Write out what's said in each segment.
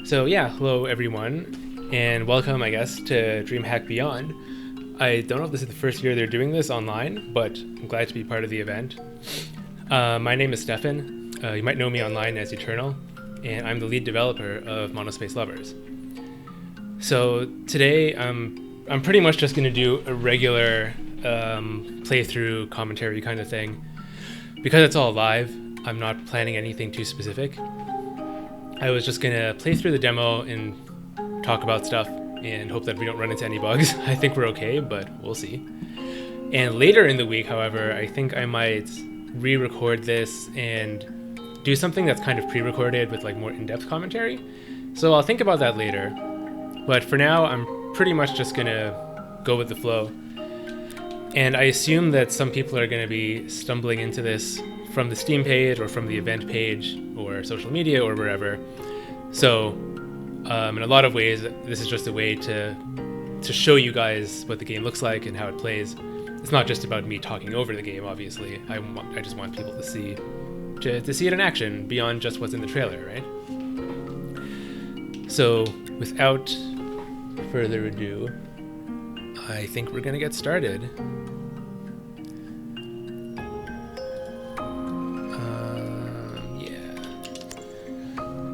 So yeah, hello everyone, and welcome, I guess, to DreamHack Beyond. I don't know if this is the first year they're doing this online, but I'm glad to be part of the event. My name is Stefan. You might know me online as Eternal, and I'm the lead developer of Monospaced Lovers. So today, I'm pretty much just going to do a regular playthrough commentary kind of thing. Because it's all live, I'm not planning anything too specific. I was just gonna play through the demo and talk about stuff and hope that we don't run into any bugs. I think we're okay, but we'll see. And later in the week, however, I think I might re-record this and do something that's kind of pre-recorded with like more in-depth commentary. So I'll think about that later. But for now, I'm pretty much just gonna go with the flow. And I assume that some people are gonna be stumbling into this from the Steam page or from the event page or social media or wherever. So in a lot of ways, this is just a way to show you guys what the game looks like and how it plays. It's not just about me talking over the game, obviously. I just want people to see it in action beyond just what's in the trailer, right? So without further ado, I think we're gonna get started.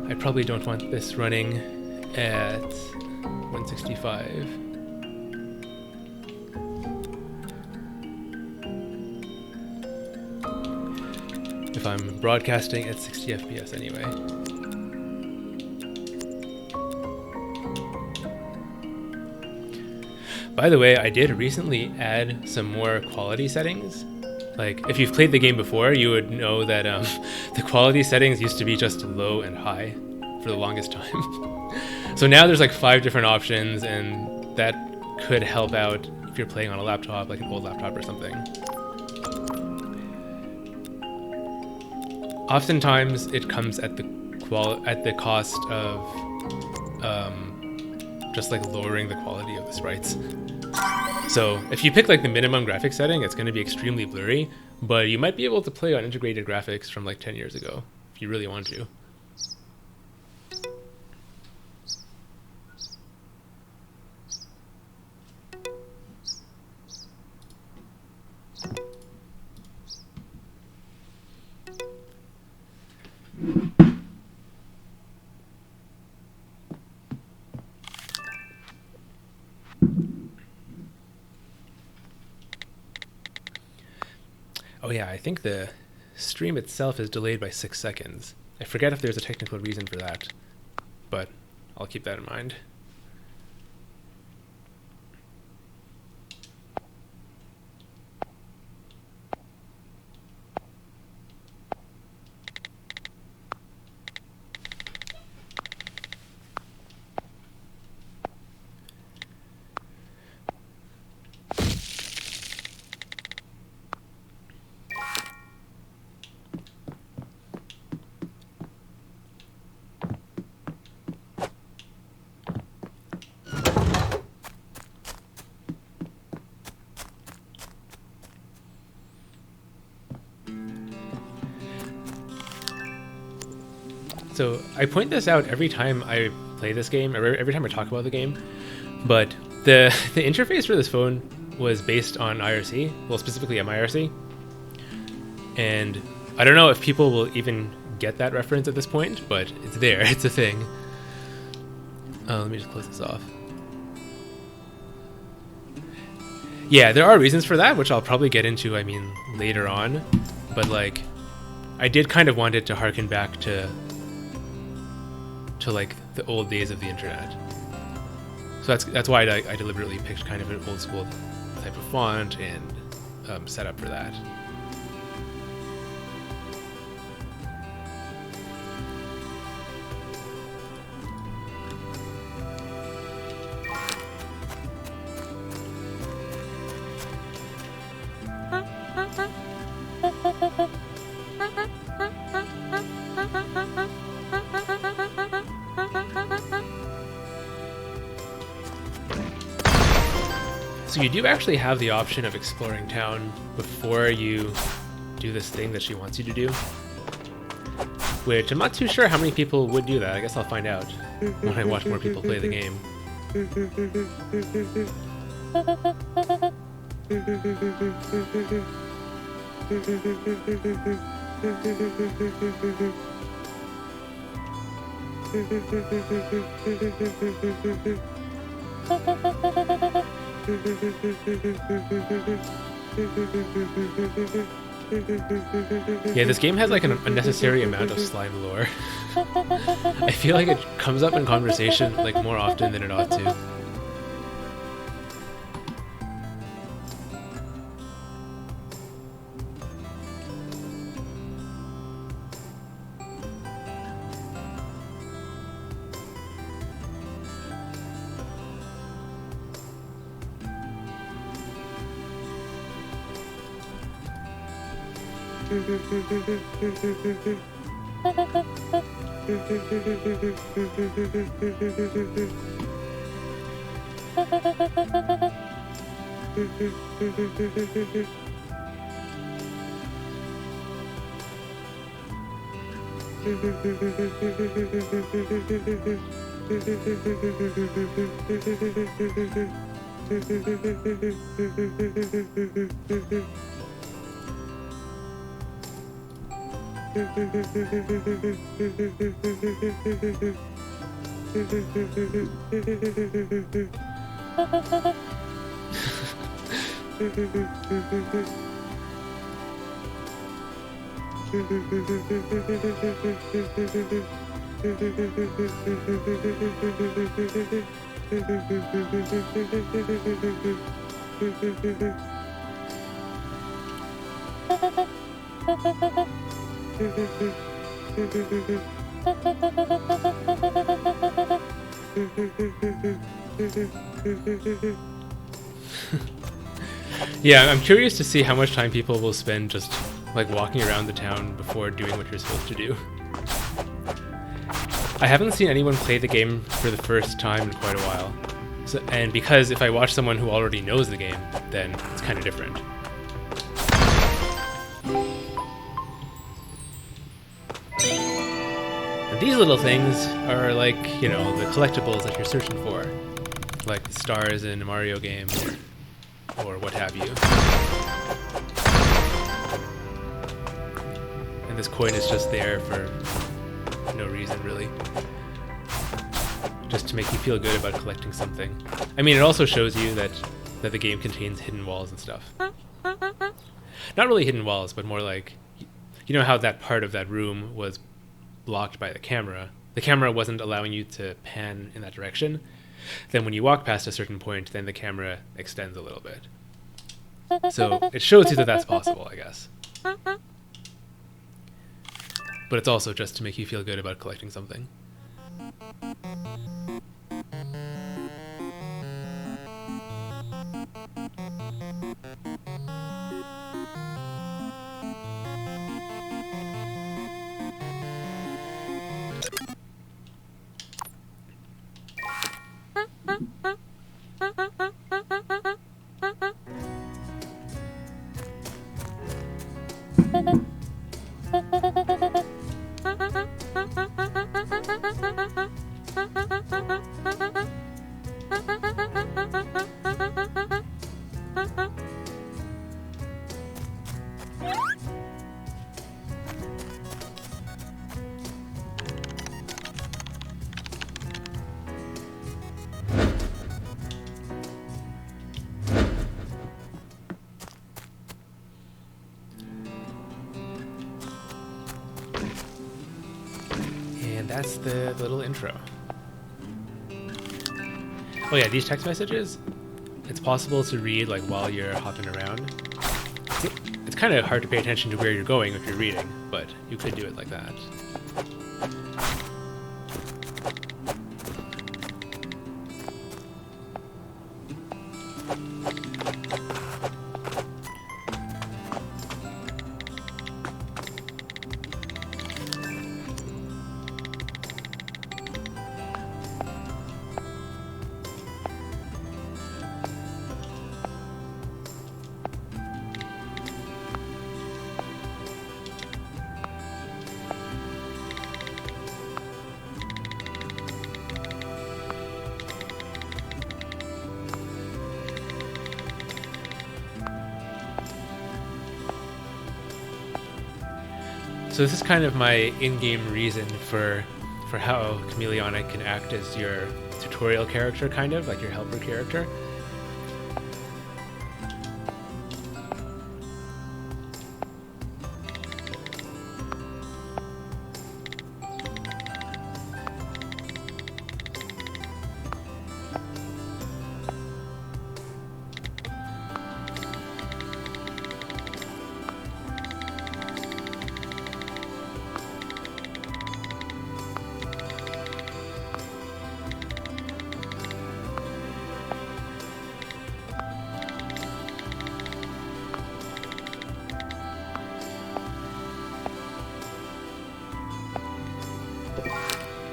I probably don't want this running at 165. If I'm broadcasting at 60 FPS anyway. By the way, I did recently add some more quality settings. Like, if you've played the game before, you would know that the quality settings used to be just low and high for the longest time. So now there's like 5 different options, and that could help out if you're playing on a laptop, like an old laptop or something. Oftentimes, it comes at the cost of just like lowering the quality of the sprites. So if you pick like the minimum graphics setting, it's going to be extremely blurry, but you might be able to play on integrated graphics from like 10 years ago if you really want to. Oh yeah, I think the stream itself is delayed by 6 seconds. I forget if there's a technical reason for that, but I'll keep that in mind. So I point this out every time I play this game, or every time I talk about the game, but the interface for this phone was based on IRC, well, specifically MIRC, and I don't know if people will even get that reference at this point, but it's there, it's a thing. Let me just close this off. Yeah, there are reasons for that, which I'll probably get into, I mean, later on, but like, I did kind of want it to harken back to like the old days of the internet. So that's why I deliberately picked kind of an old school type of font and set up for that. So you do actually have the option of exploring town before you do this thing that she wants you to do. which I'm not too sure how many people would do that. I guess I'll find out when I watch more people play the game. Yeah, this game has like an unnecessary amount of slime lore. I feel like it comes up in conversation like more often than it ought to. Yeah, I'm curious to see how much time people will spend just like walking around the town before doing what you're supposed to do. I haven't seen anyone play the game for the first time in quite a while. So, and because if I watch someone who already knows the game, then it's kind of different. And these little things are like, you know, the collectibles that you're searching for. Like the stars in a Mario game or what have you. And this coin is just there for no reason, really. Just to make you feel good about collecting something. I mean, it also shows you that the game contains hidden walls and stuff. Not really hidden walls, but more like, you know how that part of that room was blocked by the camera? The camera wasn't allowing you to pan in that direction. Then when you walk past a certain point, then the camera extends a little bit. So it shows you that that's possible, I guess. But it's also just to make you feel good about collecting something. That's the little intro. Oh yeah, these text messages, it's possible to read like while you're hopping around. It's kind of hard to pay attention to where you're going if you're reading, but you could do it like that. So this is kind of my in-game reason for how Chameleonic can act as your tutorial character, kind of like your helper character.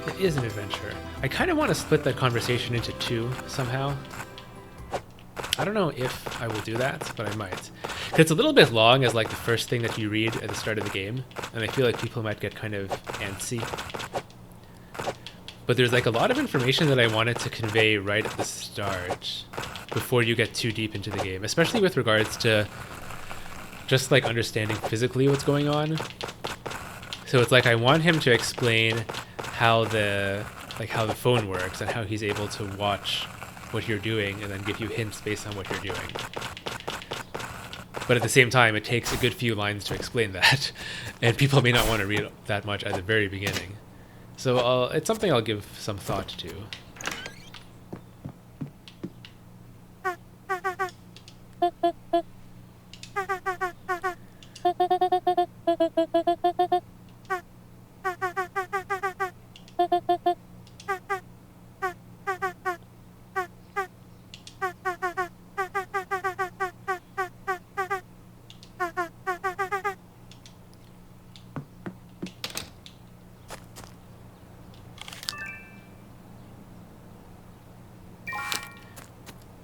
It is an adventure. I kind of want to split that conversation into two somehow. I don't know if I will do that, but I might. It's a little bit long as like the first thing that you read at the start of the game, and I feel like people might get kind of antsy. But there's like a lot of information that I wanted to convey right at the start before you get too deep into the game, especially with regards to just like understanding physically what's going on. So it's like I want him to explain how the phone works and how he's able to watch what you're doing and then give you hints based on what you're doing. But at the same time, it takes a good few lines to explain that, and people may not want to read that much at the very beginning. So it's something I'll give some thought to.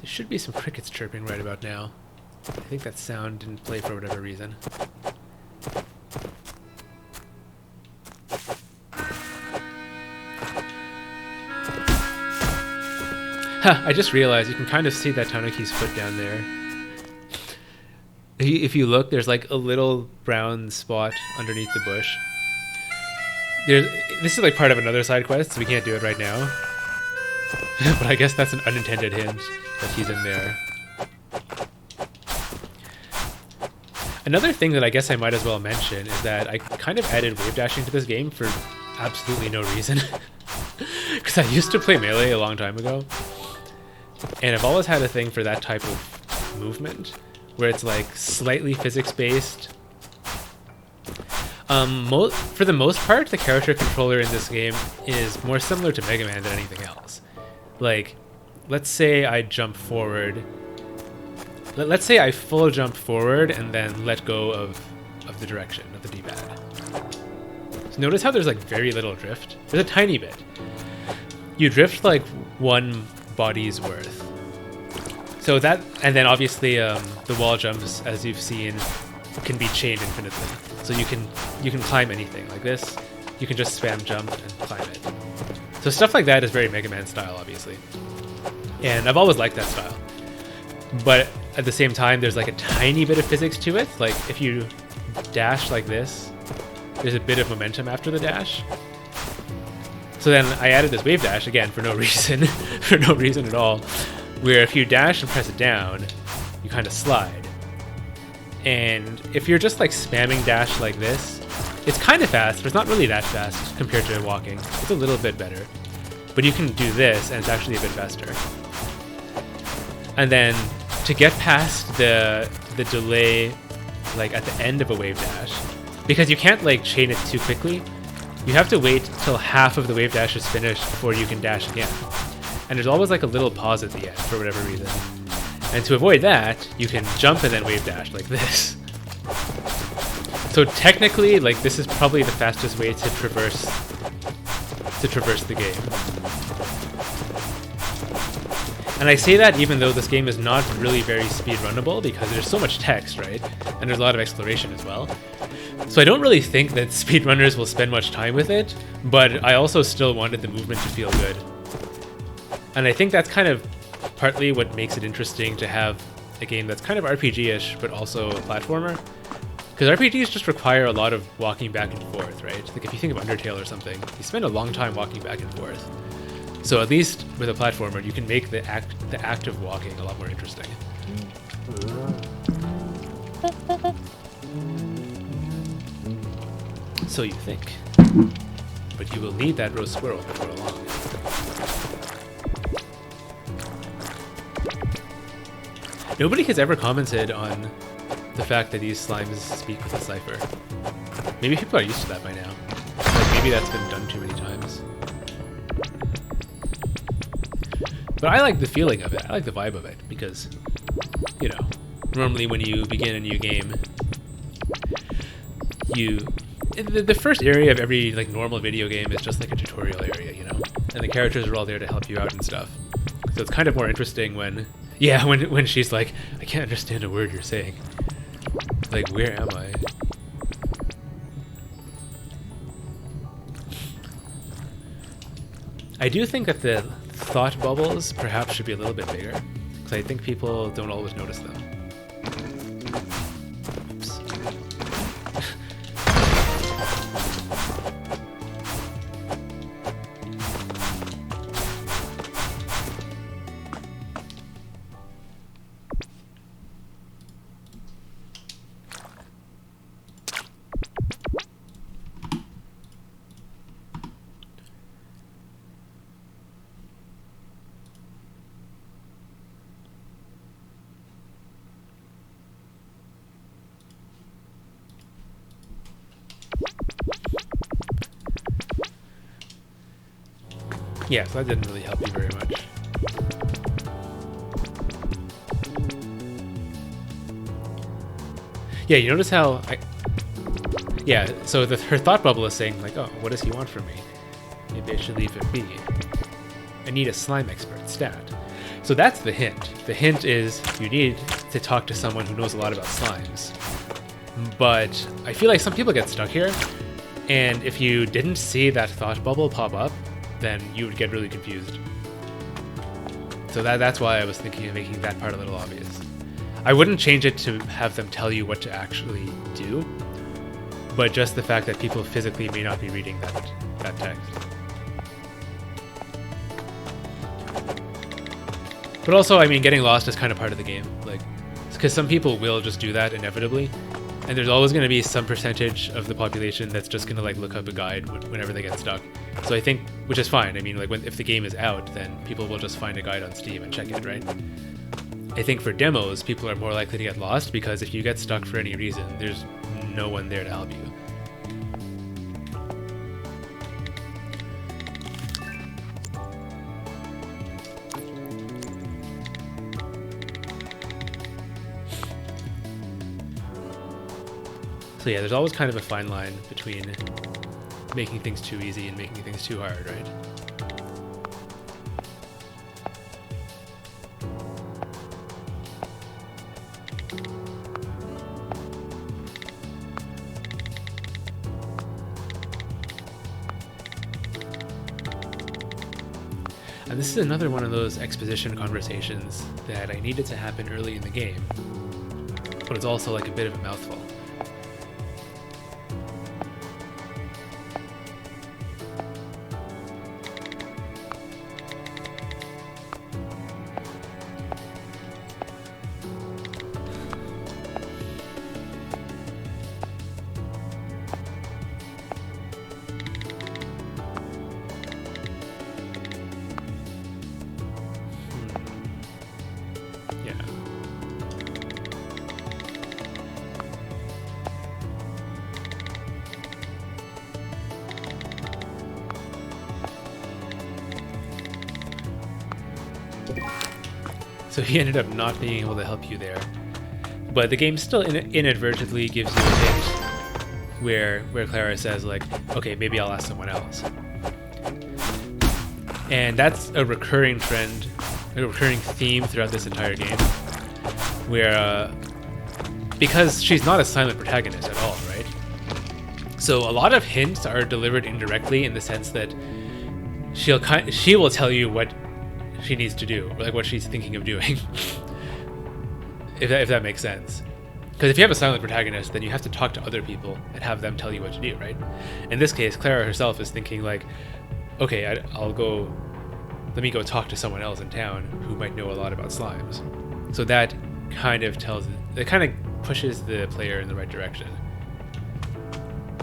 There should be some crickets chirping right about now. I think that sound didn't play for whatever reason. Huh, I just realized you can kind of see that Tanuki's foot down there. If you look, there's like a little brown spot underneath the bush. This is like part of another side quest, so we can't do it right now. But I guess that's an unintended hint that he's in there. Another thing that I guess I might as well mention is that I kind of added wave dashing to this game for absolutely no reason. Because I used to play Melee a long time ago, and I've always had a thing for that type of movement, where it's like slightly physics-based. For the most part, the character controller in this game is more similar to Mega Man than anything else. Like, let's say I jump forward. Let's say I full jump forward and then let go of the direction of the D-pad. So notice how there's like very little drift? There's a tiny bit. You drift like one body's worth. So that, and then obviously the wall jumps, as you've seen, can be chained infinitely. So you can climb anything like this. You can just spam jump and climb it. So stuff like that is very Mega Man style, obviously. And I've always liked that style. But at the same time, there's like a tiny bit of physics to it. Like if you dash like this, there's a bit of momentum after the dash. So then I added this wave dash, again, for no reason, for no reason at all, where if you dash and press it down, you kind of slide. And if you're just like spamming dash like this, it's kind of fast, but it's not really that fast compared to walking. It's a little bit better. But you can do this, and it's actually a bit faster. And then to get past the delay, like at the end of a wave dash, because you can't like chain it too quickly, you have to wait till half of the wave dash is finished before you can dash again. And there's always like a little pause at the end for whatever reason. And to avoid that, you can jump and then wave dash like this. So technically, like this is probably the fastest way to traverse the game. And I say that even though this game is not really very speedrunnable because there's so much text, right? And there's a lot of exploration as well. So I don't really think that speedrunners will spend much time with it, but I also still wanted the movement to feel good. And I think that's kind of partly what makes it interesting to have a game that's kind of RPG-ish, but also a platformer. Because RPGs just require a lot of walking back and forth, right? Like if you think of Undertale or something, you spend a long time walking back and forth. So at least with a platformer, you can make the act of walking a lot more interesting. So you think. But you will need that roast squirrel before long. Nobody has ever commented on the fact that these slimes speak with a cipher. Maybe people are used to that by now. Like maybe that's been done too many times. But I like the feeling of it. I like the vibe of it because, you know, normally when you begin a new game, the first area of every like normal video game is just like a tutorial area, you know, and the characters are all there to help you out and stuff. So it's kind of more interesting when, yeah, when she's like, I can't understand a word you're saying. Like, where am I? I do think that the thought bubbles perhaps should be a little bit bigger, because I think people don't always notice them. Oops. Yeah, so that didn't really help you very much. Yeah, you notice how yeah, so her thought bubble is saying like, oh, what does he want from me? Maybe I should leave it be. I need a slime expert stat. So that's the hint. The hint is you need to talk to someone who knows a lot about slimes. But I feel like some people get stuck here, and if you didn't see that thought bubble pop up, then you would get really confused. So that's why I was thinking of making that part a little obvious. I wouldn't change it to have them tell you what to actually do, but just the fact that people physically may not be reading that text. But also, I mean, getting lost is kind of part of the game, like, because some people will just do that inevitably, and there's always going to be some percentage of the population that's just going to like look up a guide whenever they get stuck. So I think, which is fine. I mean, like if the game is out, then people will just find a guide on Steam and check it, right? I think for demos, people are more likely to get lost because if you get stuck for any reason, there's no one there to help you. So yeah, there's always kind of a fine line between making things too easy and making things too hard, right? And this is another one of those exposition conversations that I needed to happen early in the game, but it's also like a bit of a mouthful. So he ended up not being able to help you there. But the game still inadvertently gives you a hint where Clara says like, okay, maybe I'll ask someone else. And that's a recurring trend, a recurring theme throughout this entire game, where because she's not a silent protagonist at all, right? So a lot of hints are delivered indirectly in the sense that she will tell you what she needs to do, or like what she's thinking of doing, if that makes sense. Because if you have a silent protagonist, then you have to talk to other people and have them tell you what to do, right? In this case, Clara herself is thinking like, okay, let me go talk to someone else in town who might know a lot about slimes. So that kind of pushes the player in the right direction.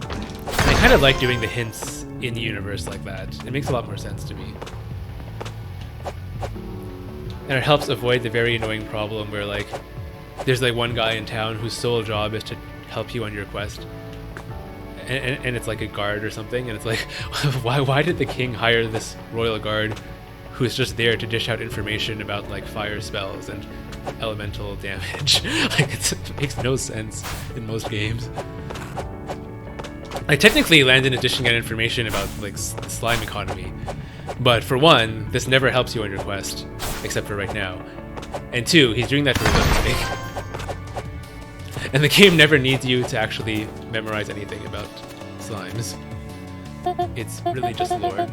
And I kind of like doing the hints in the universe like that. It makes a lot more sense to me. And it helps avoid the very annoying problem where like there's like one guy in town whose sole job is to help you on your quest. And it's like a guard or something, and it's like, why did the king hire this royal guard who's just there to dish out information about like fire spells and elemental damage? Like it makes no sense in most games. Like technically Landon is dishing out information about like the slime economy, but for one, this never helps you on your quest, except for right now. And two, he's doing that for his own sake. And the game never needs you to actually memorize anything about slimes. It's really just lore.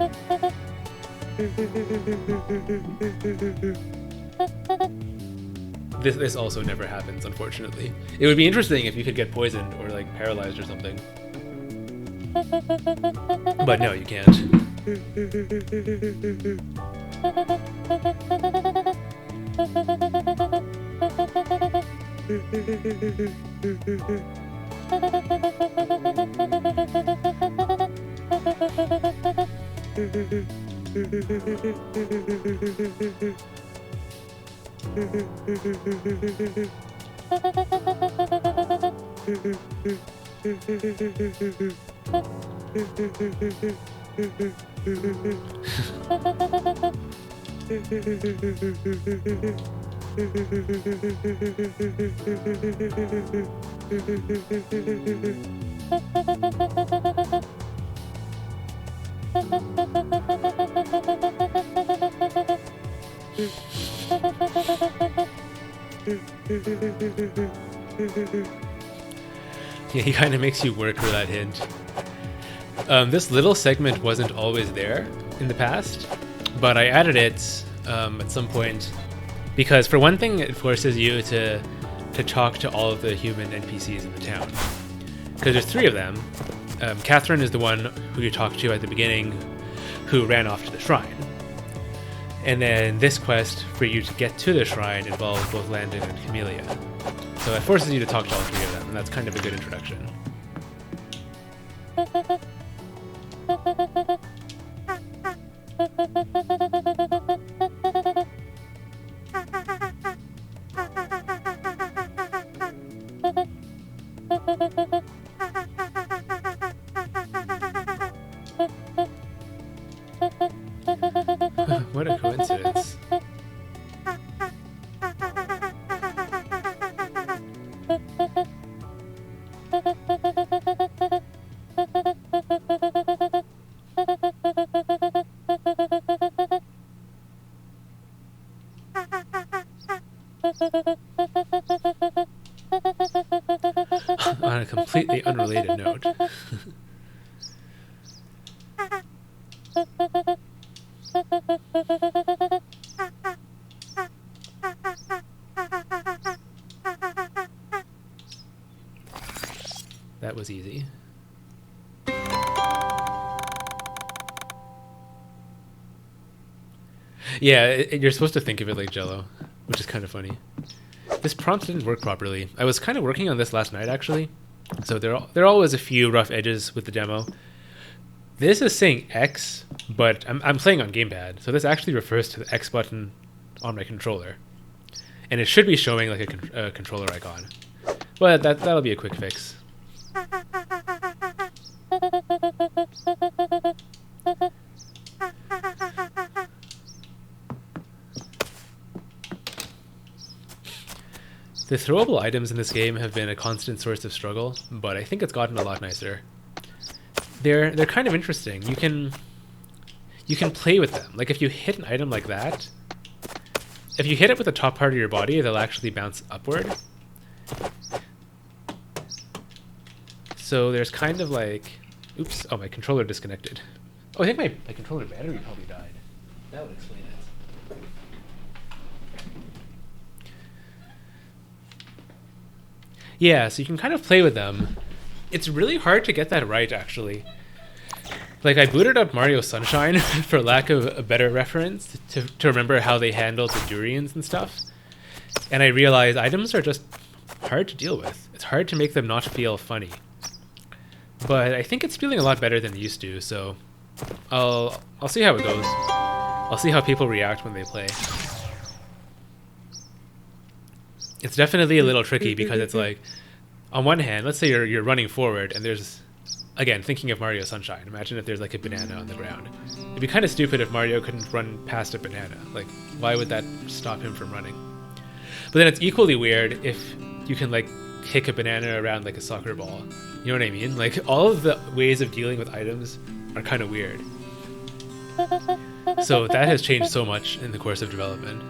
This also never happens, unfortunately. It would be interesting if you could get poisoned or like paralyzed or something. But no, you can't. Yeah, he kind of makes you work for that hint. This little segment wasn't always there in the past, but I added it at some point because, for one thing, it forces you to talk to all of the human NPCs in the town. Because there's 3 of them. Catherine is the one who you talk to at the beginning, who ran off to the shrine. And then this quest for you to get to the shrine involves both Landon and Camellia. So it forces you to talk to all 3 of them, and that's kind of a good introduction. What a coincidence. On a completely unrelated note. That was easy. Yeah, you're supposed to think of it like Jello, which is kind of funny. This prompt didn't work properly. I was kind of working on this last night, actually. So there are always a few rough edges with the demo. This is saying X, but I'm playing on gamepad, so this actually refers to the X button on my controller. And it should be showing like a controller icon. But that'll be a quick fix. The throwable items in this game have been a constant source of struggle, but I think it's gotten a lot nicer. They're kind of interesting. You can play with them. Like if you hit an item like that, if you hit it with the top part of your body, they'll actually bounce upward. So there's kind of like, oops, oh, my controller disconnected. Oh, I think my controller battery probably died. That would explain it. Yeah, so you can kind of play with them. It's really hard to get that right, actually. Like, I booted up Mario Sunshine for lack of a better reference to remember how they handled the durians and stuff. And I realized items are just hard to deal with. It's hard to make them not feel funny. But I think it's feeling a lot better than it used to, so I'll see how it goes. I'll see how people react when they play. It's definitely a little tricky because it's like, on one hand, let's say you're running forward and there's, again, thinking of Mario Sunshine, imagine if there's like a banana on the ground. It'd be kind of stupid if Mario couldn't run past a banana. Like, why would that stop him from running? But then it's equally weird if you can like kick a banana around like a soccer ball. You know what I mean? Like, all of the ways of dealing with items are kind of weird. So that has changed so much in the course of development.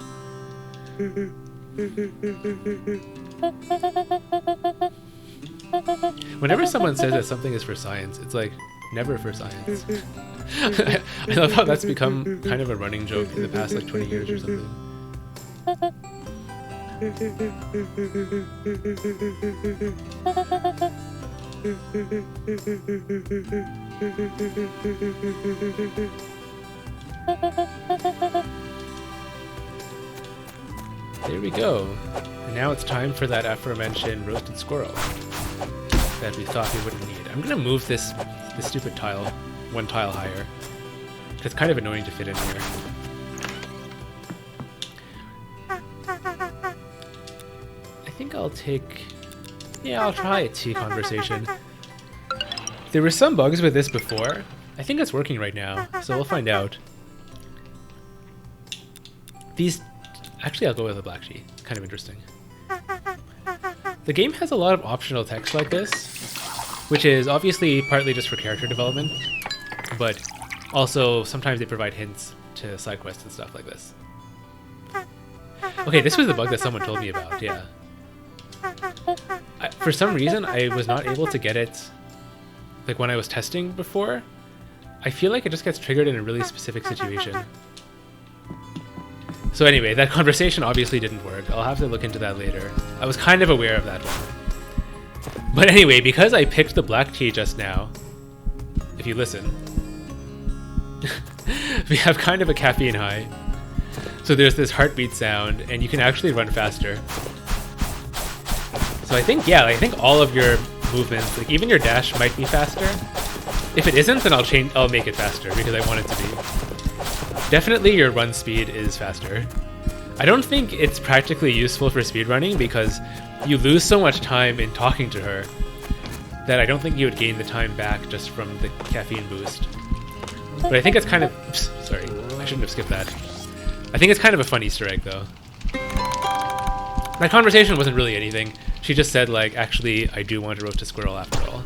Whenever someone says that something is for science, it's like, never for science. I love how that's become kind of a running joke in the past like 20 years or something. There we go. And now it's time for that aforementioned roasted squirrel that we thought we wouldn't need. I'm gonna move this stupid tile one tile higher. It's kind of annoying to fit in here. I think I'll take... Yeah, I'll try a tea conversation. There were some bugs with this before. I think it's working right now, so we'll find out. These... Actually, I'll go with a black tea. Kind of interesting. The game has a lot of optional text like this, which is obviously partly just for character development, but also sometimes they provide hints to side quests and stuff like this. Okay, this was the bug that someone told me about, yeah. For some reason, I was not able to get it, like when I was testing before. I feel like it just gets triggered in a really specific situation. So anyway, that conversation obviously didn't work. I'll have to look into that later. I was kind of aware of that one. But anyway, because I picked the black tea just now, if you listen, we have kind of a caffeine high. So there's this heartbeat sound, and you can actually run faster. So I think, yeah, I think all of your movements, like even your dash might be faster. If it isn't, then I'll make it faster because I want it to be. Definitely your run speed is faster. I don't think it's practically useful for speedrunning because you lose so much time in talking to her that I don't think you would gain the time back just from the caffeine boost. But I think it's kind of... Oops, sorry, I shouldn't have skipped that. I think it's kind of a fun Easter egg, though. My conversation wasn't really anything. She just said, like, actually, I do want to roast a squirrel after all.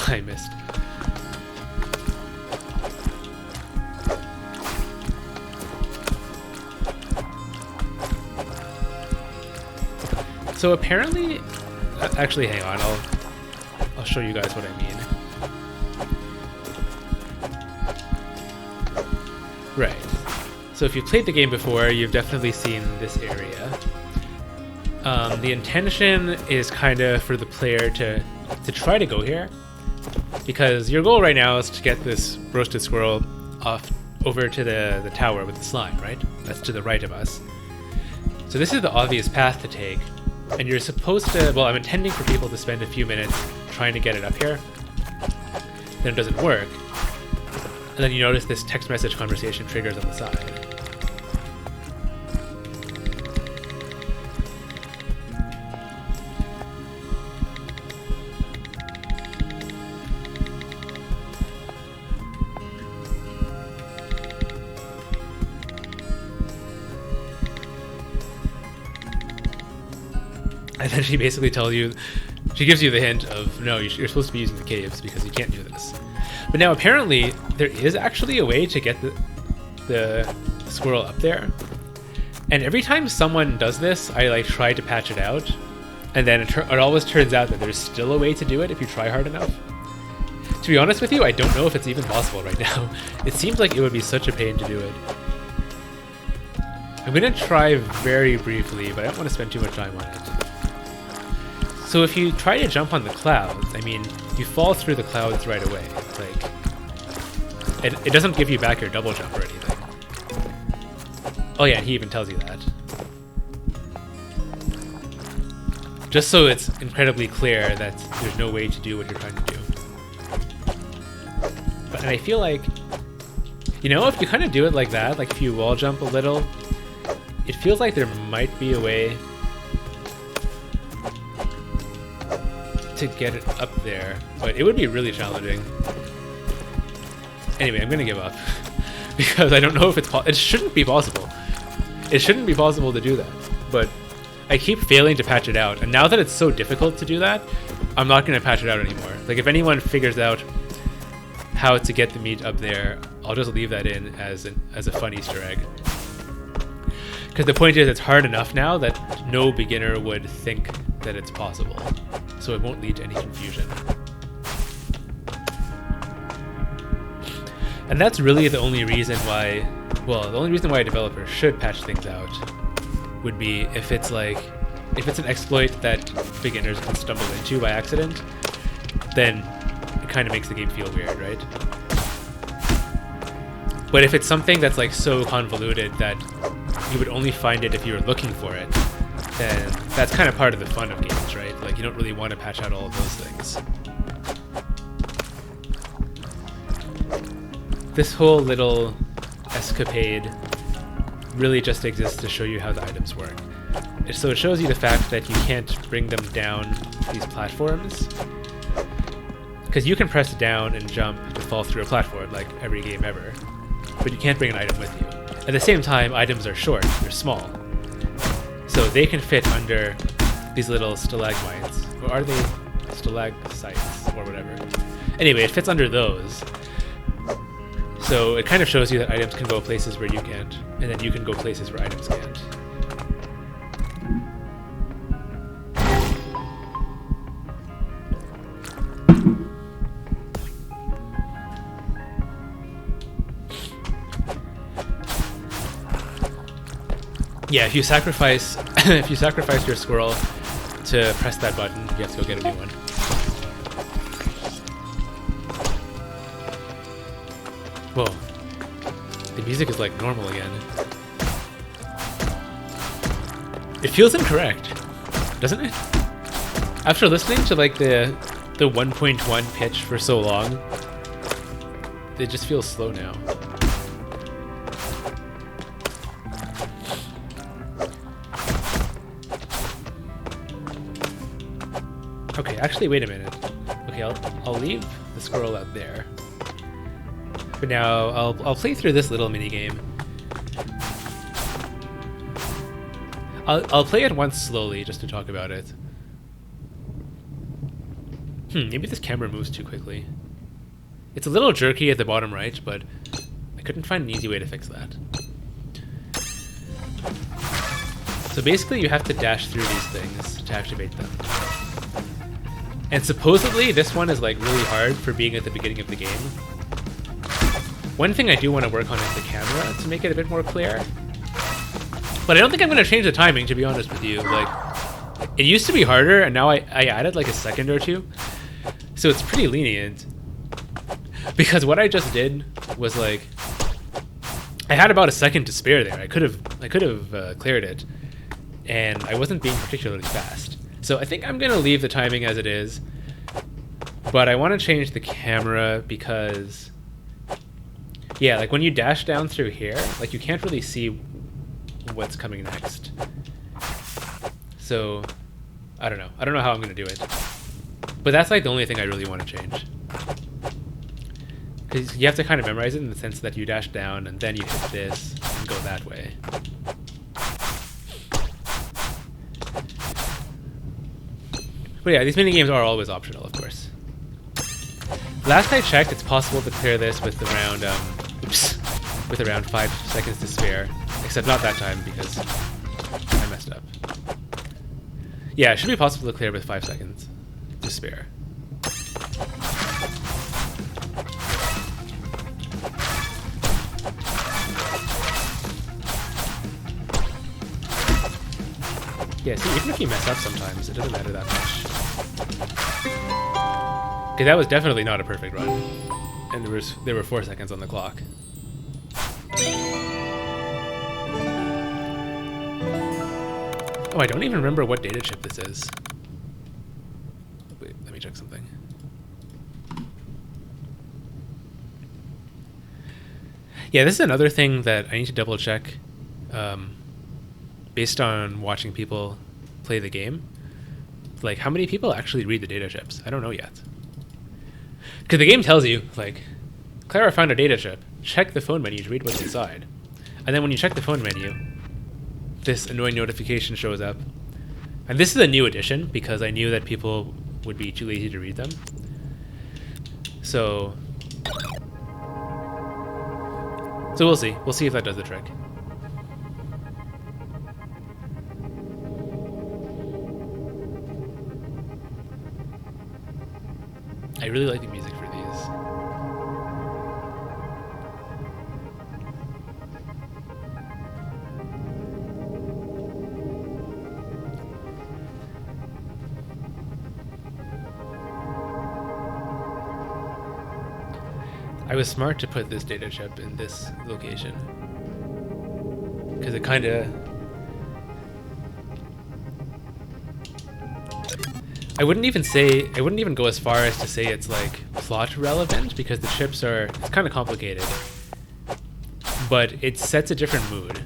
I missed. So apparently, actually, hang on, I'll show you guys what I mean. Right. So if you've played the game before, you've definitely seen this area. The intention is kind of for the player to try to go here, because your goal right now is to get this roasted squirrel off over to the tower with the slime, right? That's to the right of us. So this is the obvious path to take, and you're supposed to, well, I'm intending for people to spend a few minutes trying to get it up here. Then it doesn't work. And then you notice this text message conversation triggers on the side. And then she basically tells you, she gives you the hint of, no, you're supposed to be using the caves because you can't do this. But now apparently there is actually a way to get the squirrel up there. And every time someone does this, I like try to patch it out. And then it always turns out that there's still a way to do it if you try hard enough. To be honest with you, I don't know if it's even possible right now. It seems like it would be such a pain to do it. I'm gonna try very briefly, but I don't want to spend too much time on it. So if you try to jump on the clouds, I mean, you fall through the clouds right away. Like, it doesn't give you back your double jump or anything. Oh yeah, he even tells you that. Just so it's incredibly clear that there's no way to do what you're trying to do. And I feel like, you know, if you kind of do it like that, like if you wall jump a little, it feels like there might be a way to get it up there, but it would be really challenging. Anyway, I'm gonna give up because I don't know if it's possible. It shouldn't be possible. It shouldn't be possible to do that, but I keep failing to patch it out. And now that it's so difficult to do that, I'm not gonna patch it out anymore. Like if anyone figures out how to get the meat up there, I'll just leave that in as a fun Easter egg. Because the point is, it's hard enough now that no beginner would think that it's possible, so it won't lead to any confusion. And that's really the only reason why, well, the only reason why a developer should patch things out would be if it's an exploit that beginners can stumble into by accident, then it kind of makes the game feel weird, right? But if it's something that's like so convoluted that you would only find it if you were looking for it, then that's kind of part of the fun of games, right? Like you don't really want to patch out all of those things. This whole little escapade really just exists to show you how the items work. So it shows you the fact that you can't bring them down these platforms, because you can press down and jump to fall through a platform like every game ever, but you can't bring an item with you. At the same time, items are short, they're small, so they can fit under these little stalagmites, or are they stalactites or whatever? Anyway, it fits under those. So it kind of shows you that items can go places where you can't, and then you can go places where items can't. Yeah, if you sacrifice your squirrel to press that button, you have to go get a new one. Whoa. The music is like normal again. It feels incorrect, doesn't it? After listening to like the 1.1 pitch for so long, it just feels slow now. Okay, actually, wait a minute. Okay, I'll leave the squirrel out there. But now I'll play through this little mini game. I'll play it once slowly just to talk about it. Maybe this camera moves too quickly. It's a little jerky at the bottom right, but I couldn't find an easy way to fix that. So basically you have to dash through these things to activate them. And supposedly this one is like really hard for being at the beginning of the game. One thing I do want to work on is the camera to make it a bit more clear. But I don't think I'm going to change the timing, to be honest with you. Like, it used to be harder, and now I added like a second or two. So it's pretty lenient. Because what I just did was like, I had about a second to spare there. I could have cleared it, and I wasn't being particularly fast. So I think I'm going to leave the timing as it is. But I want to change the camera because, yeah, like when you dash down through here, like you can't really see what's coming next. So I don't know how I'm gonna do it, but that's like the only thing I really want to change, because you have to kind of memorize it in the sense that you dash down and then you hit this and go that way. But yeah, these mini games are always optional, of course. Last I checked, it's possible to clear this with around with around 5 seconds to spare. Except not that time, because I messed up. Yeah, it should be possible to clear with 5 seconds to spare. Yeah, see, even if you mess up sometimes, it doesn't matter that much. Okay, that was definitely not a perfect run. And there were 4 seconds on the clock. Oh, I don't even remember what data chip this is. Wait, let me check something. Yeah, this is another thing that I need to double check based on watching people play the game. Like, how many people actually read the data chips? I don't know yet. Because the game tells you, like, Clara found a data chip. Check the phone menu to read what's inside. And then when you check the phone menu, this annoying notification shows up. And this is a new addition because I knew that people would be too lazy to read them. So we'll see. We'll see if that does the trick. I really like the music for these. I was smart to put this data chip in this location because it kind of... I wouldn't even go as far as to say it's like plot relevant because the chips it's kind of complicated, but it sets a different mood.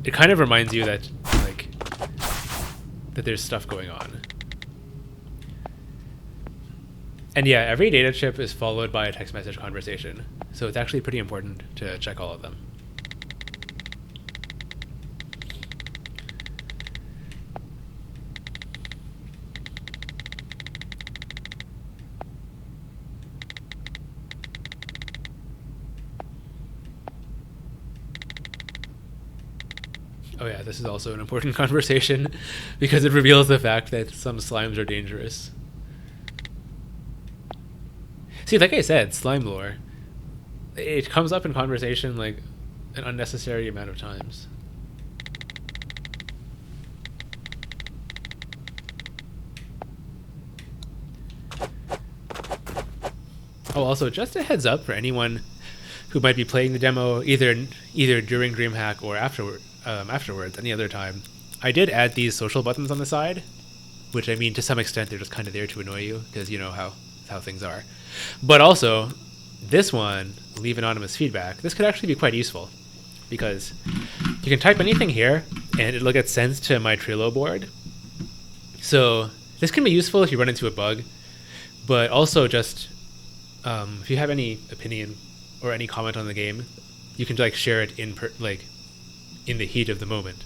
It kind of reminds you that there's stuff going on. And yeah, every data chip is followed by a text message conversation, so it's actually pretty important to check all of them. Oh yeah, this is also an important conversation because it reveals the fact that some slimes are dangerous. See, like I said, slime lore, it comes up in conversation like an unnecessary amount of times. Oh, also, just a heads up for anyone who might be playing the demo either during DreamHack or afterwards, any other time. I did add these social buttons on the side, which I mean, to some extent, they're just kind of there to annoy you because you know how things are. But also, this one, leave anonymous feedback, this could actually be quite useful because you can type anything here and it'll get sent to my Trello board. So this can be useful if you run into a bug, but also just if you have any opinion or any comment on the game, you can share it in the heat of the moment.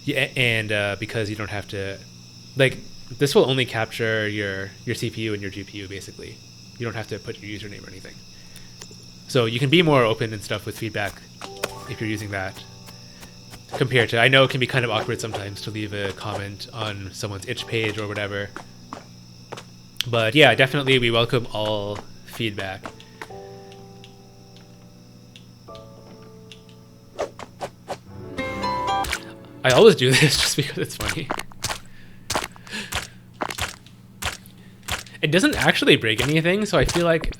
Yeah, and because you don't have to, this will only capture your CPU and your GPU basically. You don't have to put your username or anything. So you can be more open and stuff with feedback if you're using that. Compared to, I know it can be kind of awkward sometimes to leave a comment on someone's itch page or whatever. But yeah, definitely we welcome all feedback. I always do this just because it's funny. It doesn't actually break anything, so I feel like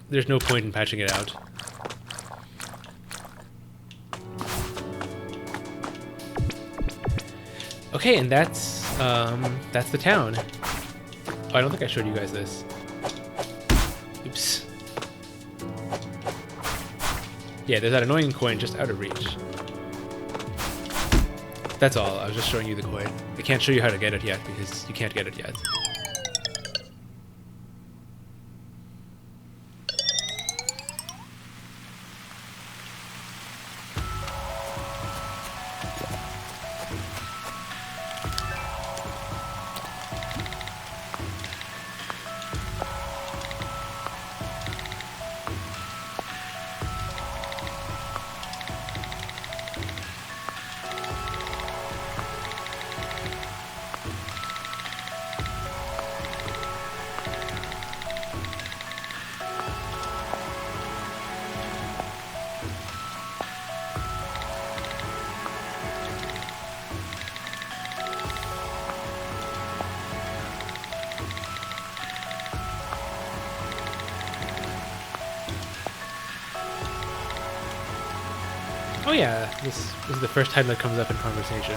there's no point in patching it out. Okay, and that's the town. Oh, I don't think I showed you guys this. Oops. Yeah, there's that annoying coin just out of reach. That's all. I was just showing you the coin. I can't show you how to get it yet because you can't get it yet. Oh yeah, this is the first time that comes up in conversation.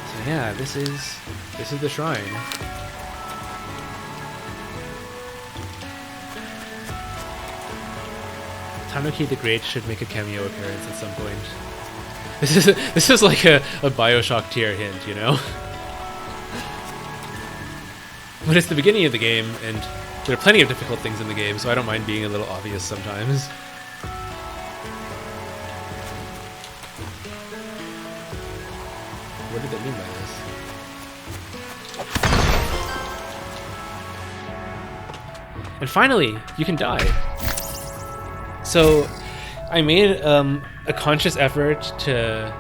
So yeah, this is the shrine. Tanuki the Great should make a cameo appearance at some point. This is like a Bioshock tier hint, you know? But it's the beginning of the game, and there are plenty of difficult things in the game, so I don't mind being a little obvious sometimes. What did they mean by this? And finally, you can die. So, I made a conscious effort to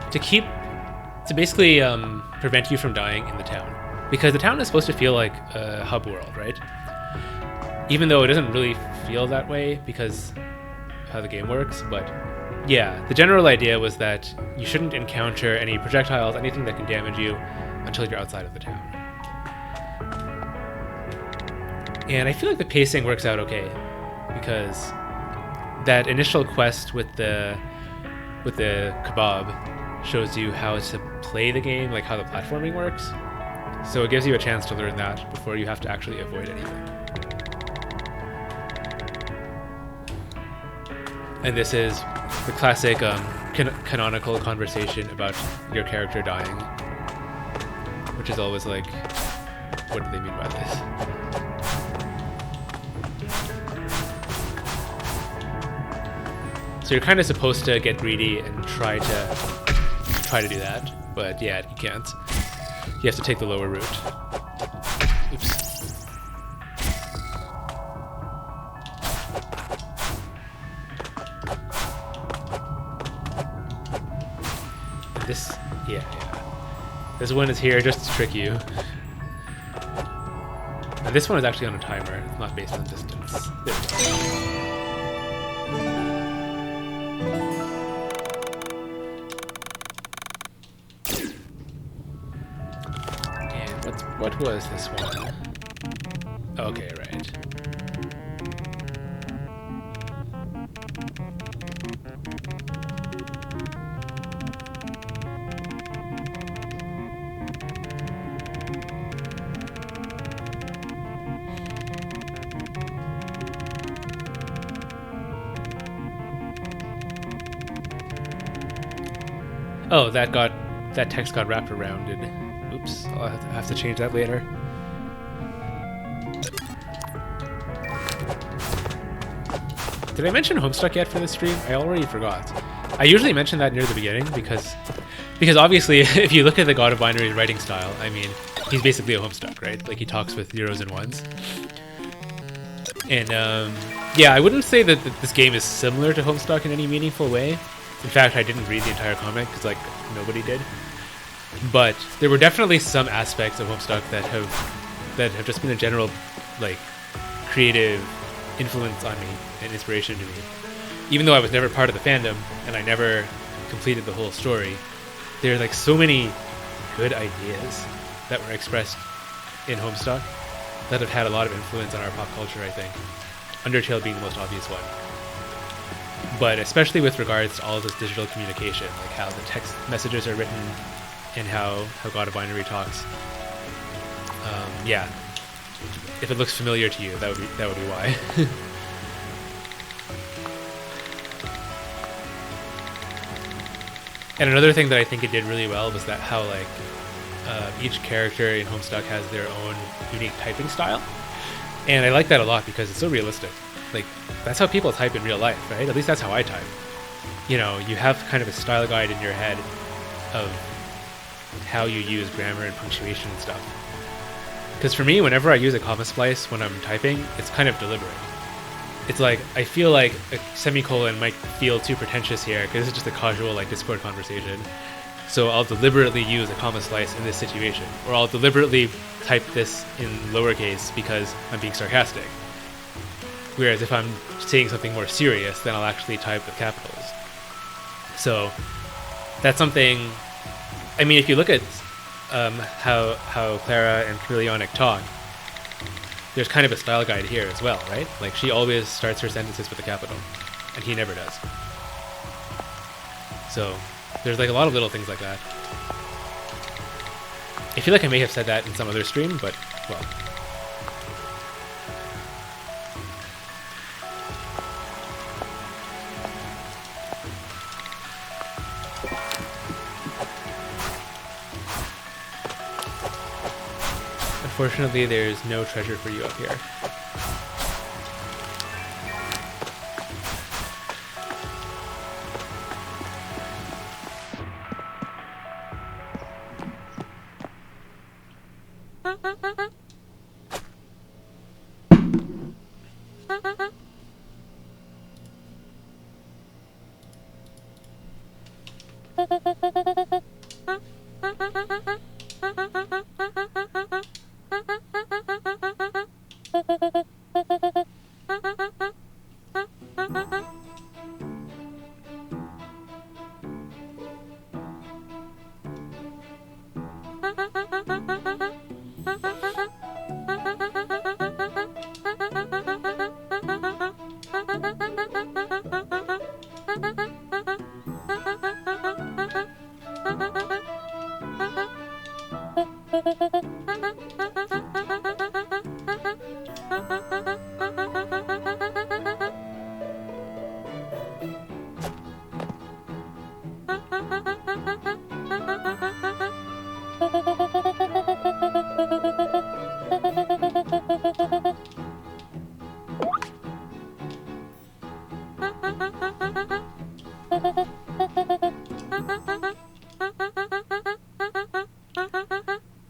basically prevent you from dying in the town, because the town is supposed to feel like a hub world, right? Even though it doesn't really feel that way because of how the game works, but yeah, the general idea was that you shouldn't encounter any projectiles, anything that can damage you, until you're outside of the town. And I feel like the pacing works out okay, because that initial quest with the kebab shows you how to play the game, like how the platforming works. So it gives you a chance to learn that before you have to actually avoid anything. And this is the classic canonical conversation about your character dying, which is always like, what do they mean by this? So you're kind of supposed to get greedy and try to do that, but yeah, you can't. You have to take the lower route. Oops. And this, yeah. This one is here just to trick you. And this one is actually on a timer. It's not based on distance. There we go. What was this one? Okay, right. Oh, that text got wrapped around it. Oops, I'll have to change that later. Did I mention Homestuck yet for this stream? I already forgot. I usually mention that near the beginning because obviously if you look at the God of Binary's writing style, I mean, he's basically a Homestuck, right? Like he talks with zeros and ones. And yeah, I wouldn't say that this game is similar to Homestuck in any meaningful way. In fact, I didn't read the entire comic because like nobody did. But there were definitely some aspects of Homestuck that have just been a general like creative influence on me and inspiration to me. Even though I was never part of the fandom and I never completed the whole story, there are like so many good ideas that were expressed in Homestuck that have had a lot of influence on our pop culture, I think. Undertale being the most obvious one. But especially with regards to all of this digital communication, like how the text messages are written and how God of Binary talks. Yeah. If it looks familiar to you, that would be why. And another thing that I think it did really well was that how like each character in Homestuck has their own unique typing style, and I like that a lot because it's so realistic. Like that's how people type in real life, right? At least that's how I type. You know, you have kind of a style guide in your head of how you use grammar and punctuation and stuff. Because for me, whenever I use a comma splice when I'm typing, it's kind of deliberate. It's like, I feel like a semicolon might feel too pretentious here, because this is just a casual like Discord conversation. So I'll deliberately use a comma slice in this situation, or I'll deliberately type this in lowercase because I'm being sarcastic. Whereas if I'm saying something more serious, then I'll actually type with capitals. So that's something, I mean, if you look at how Clara and Chameleonic talk, there's kind of a style guide here as well, right? Like, she always starts her sentences with a capital, and he never does. So there's like a lot of little things like that. I feel like I may have said that in some other stream, but, well. Unfortunately, there's no treasure for you up here.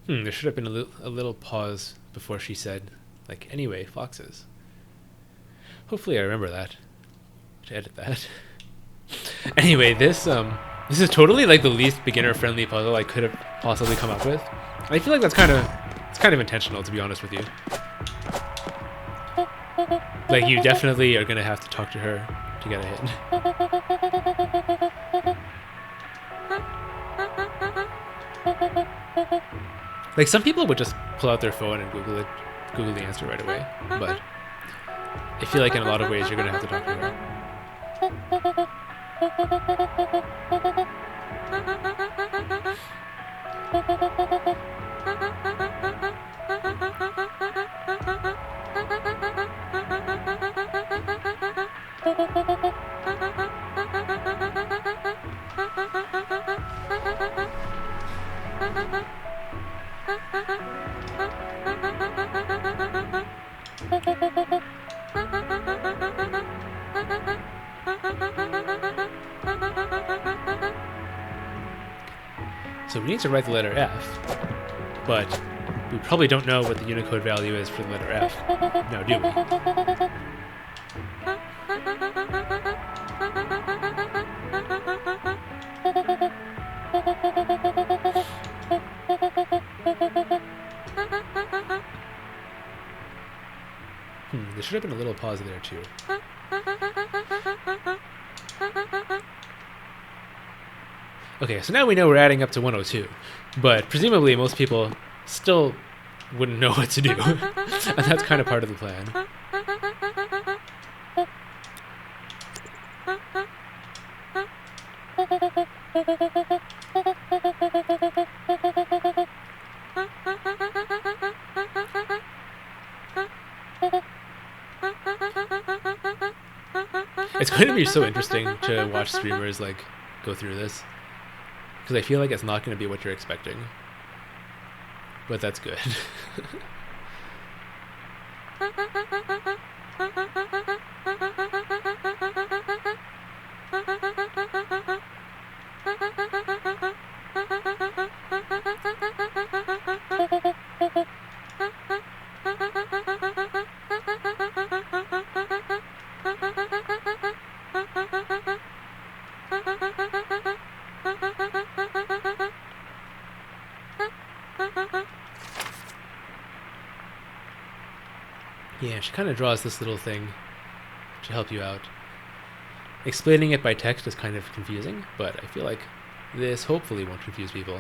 There should have been a little pause before she said, like, anyway, foxes. Hopefully I remember that. To edit that. Anyway, this is totally like the least beginner-friendly puzzle I could have possibly come up with. I feel like it's kind of intentional, to be honest with you. Like, you definitely are gonna have to talk to her to get a hit. Like, some people would just pull out their phone and Google the answer right away, but I feel like in a lot of ways you're gonna have to talk to her. So we need to write the letter F, but we probably don't know what the Unicode value is for the letter F. Now, do we? There should have been a little pause there too. Okay, so now we know we're adding up to 102, but presumably most people still wouldn't know what to do, and that's kind of part of the plan. It's going to be so interesting to watch streamers like go through this, because I feel like it's not going to be what you're expecting, but that's good. Yeah, she kind of draws this little thing to help you out. Explaining it by text is kind of confusing, but I feel like this hopefully won't confuse people.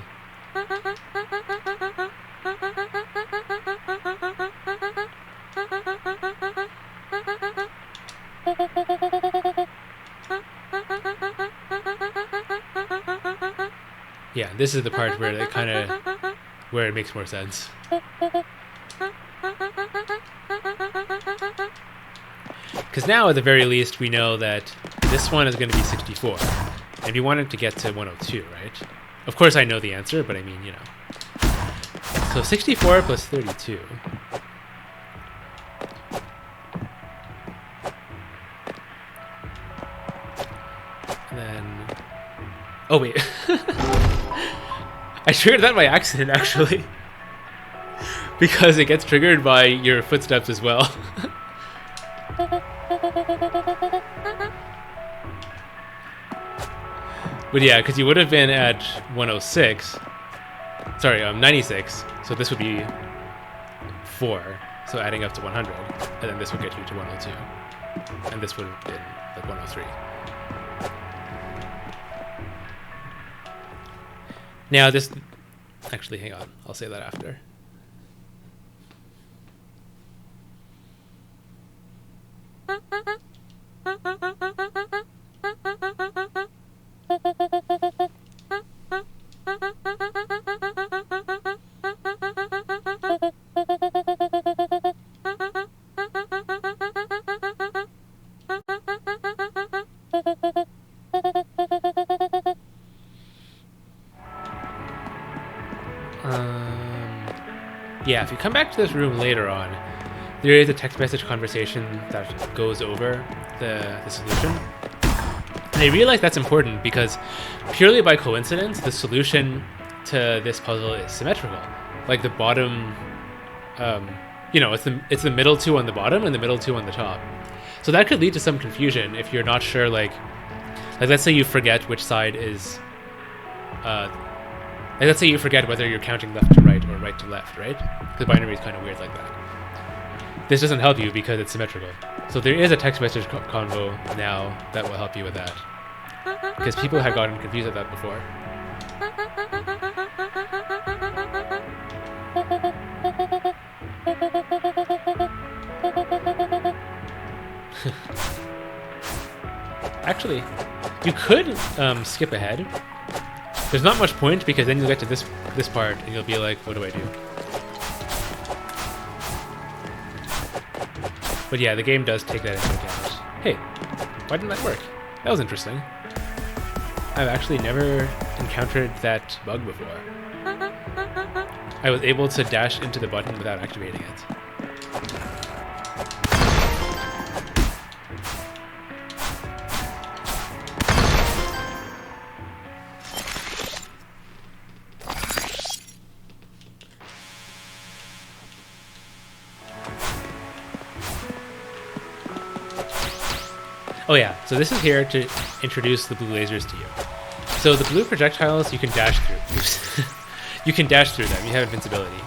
Yeah, this is the part where it makes more sense. Because now, at the very least, we know that this one is going to be 64. And we want it to get to 102, right? Of course I know the answer, but I mean, you know. So 64 plus 32. And then... Oh, wait. I triggered that by accident, actually. Because it gets triggered by your footsteps as well. But yeah, because you would have been at 106. Sorry, 96. So this would be 4. So adding up to 100. And then this would get you to 102. And this would have been like 103. Now this... Actually, hang on. I'll say that after. Yeah, if you come back to this room later on, there is a text message conversation that goes over the solution. And I realize that's important because purely by coincidence, the solution to this puzzle is symmetrical. Like the bottom, you know, it's the middle 2 on the bottom and the middle 2 on the top. So that could lead to some confusion if you're not sure, like let's say you forget which side is, like let's say you forget whether you're counting left to right or right to left, right? Because binary is kind of weird like that. This doesn't help you because it's symmetrical. So there is a text message convo now that will help you with that. Because people have gotten confused at that before. Actually, you could skip ahead. There's not much point because then you'll get to this part and you'll be like, what do I do? But yeah, the game does take that into account. Hey, why didn't that work? That was interesting. I've actually never encountered that bug before. I was able to dash into the button without activating it. Oh yeah, so this is here to introduce the blue lasers to you. So the blue projectiles you can dash through. Oops. You can dash through them. You have invincibility.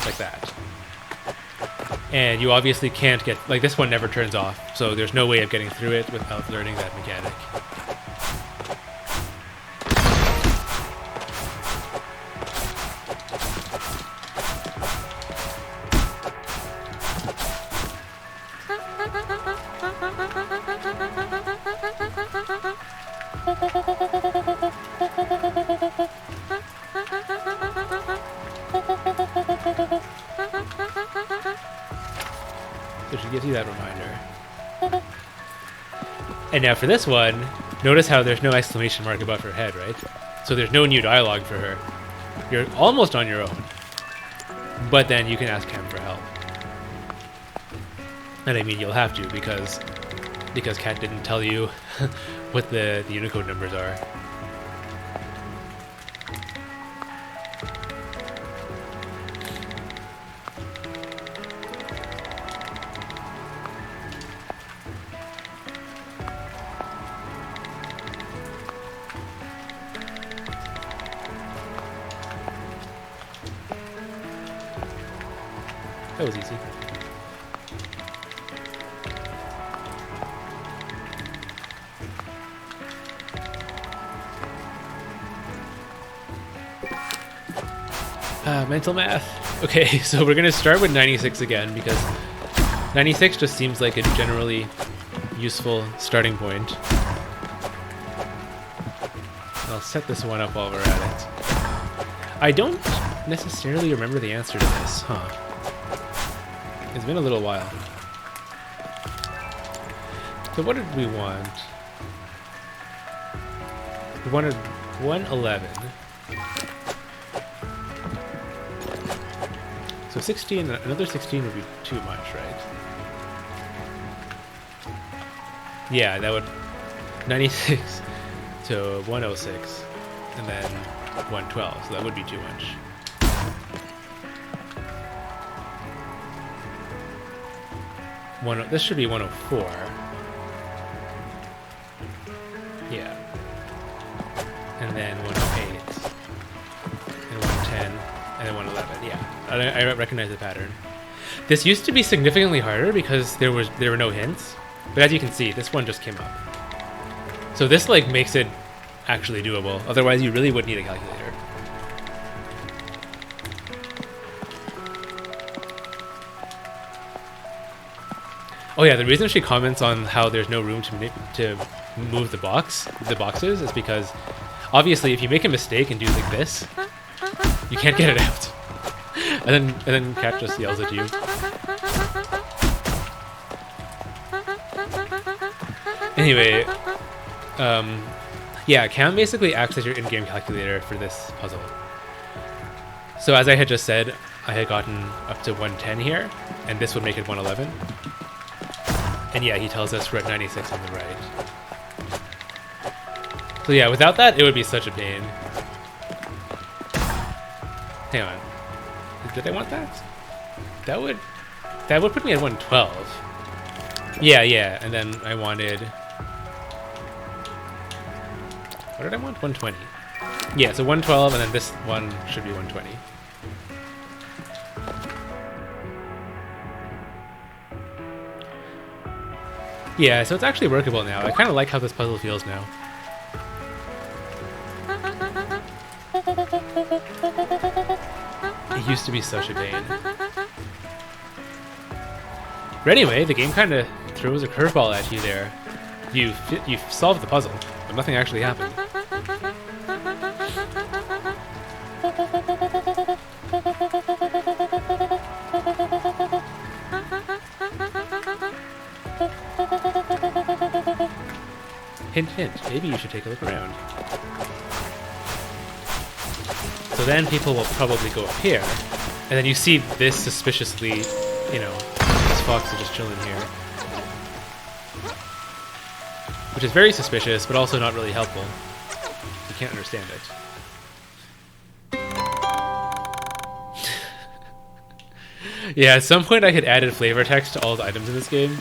Like that. And you obviously can't get... Like, this one never turns off, so there's no way of getting through it without learning that mechanic. So she gives you that reminder. And now for this one, notice how there's no exclamation mark above her head, right? So there's no new dialogue for her. You're almost on your own. But then you can ask Cam for help. And I mean, you'll have to because Kat didn't tell you what the Unicode numbers are. That was easy. Mental math. Okay, so we're gonna start with 96 again because 96 just seems like a generally useful starting point. I'll set this one up while we're at it. I don't necessarily remember the answer to this, huh? It's been a little while. So what did we want? We wanted 111. So 16, another 16 would be too much, right? Yeah, that would 96 to 106 and then 112, so that would be too much. This should be 104. Yeah. And then 108 and 110 and then 111. Yeah, I recognize the pattern. This used to be significantly harder because there were no hints, but as you can see, this one just came up. So this like makes it actually doable. Otherwise, you really would need a calculator. Oh yeah, the reason she comments on how there's no room to move the boxes is because obviously if you make a mistake and do like this, you can't get it out. And then Cat just yells at you. Anyway, yeah, Cam basically acts as your in-game calculator for this puzzle. So as I had just said, I had gotten up to 110 here, and this would make it 111. And yeah, he tells us we're at 96 on the right. So yeah, without that, it would be such a pain. Hang on. Did I want that? That would put me at 112. Yeah, and then I wanted... What did I want? 120. Yeah, so 112, and then this one should be 120. Yeah, so it's actually workable now. I kind of like how this puzzle feels now. It used to be such a pain. But anyway, the game kind of throws a curveball at you there. You've solved the puzzle, but nothing actually happened. Hint, hint, maybe you should take a look around. So then people will probably go up here, and then you see this suspiciously, you know, this fox is just chilling here. Which is very suspicious, but also not really helpful. You can't understand it. Yeah, at some point I had added flavor text to all the items in this game.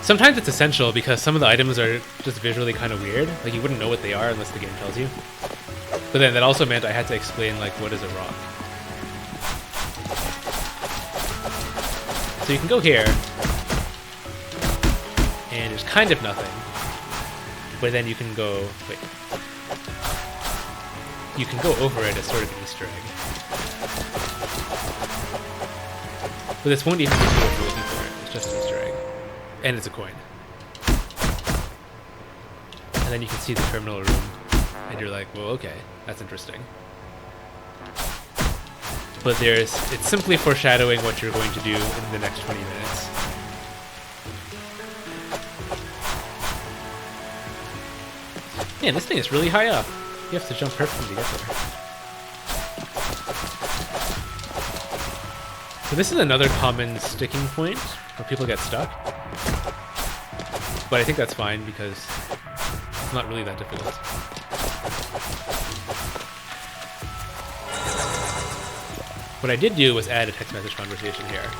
Sometimes it's essential because some of the items are just visually kind of weird. Like you wouldn't know what they are unless the game tells you. But then that also meant I had to explain like what is a rock. So you can go here, and there's kind of nothing. But then you can go, wait. You can go over it as sort of an Easter egg. But this won't even be what you're looking for. It's just an Easter egg. And it's a coin. And then you can see the terminal room. And you're like, well, okay, that's interesting. But it's simply foreshadowing what you're going to do in the next 20 minutes. Man, this thing is really high up. You have to jump perfectly to get there. So this is another common sticking point where people get stuck. But I think that's fine because it's not really that difficult. What I did do was add a text message conversation here.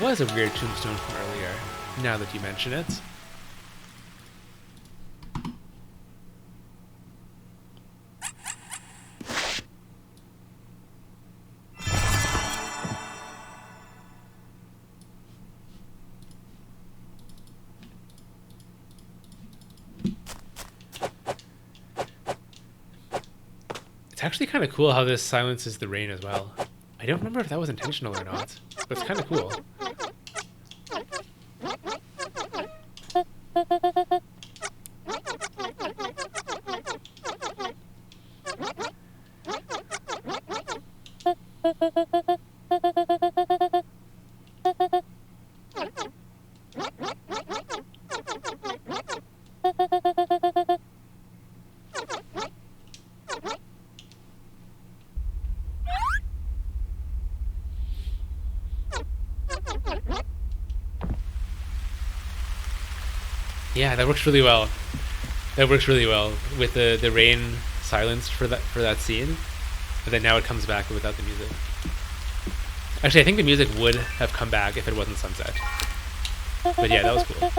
was a weird tombstone from earlier, now that you mention it. It's actually kind of cool how this silences the rain as well. I don't remember if that was intentional or not, but it's kind of cool. Yeah, that works really well. That works really well with the rain silenced for that scene, and then now it comes back without the music. Actually, I think the music would have come back if it wasn't sunset. But yeah, that was cool.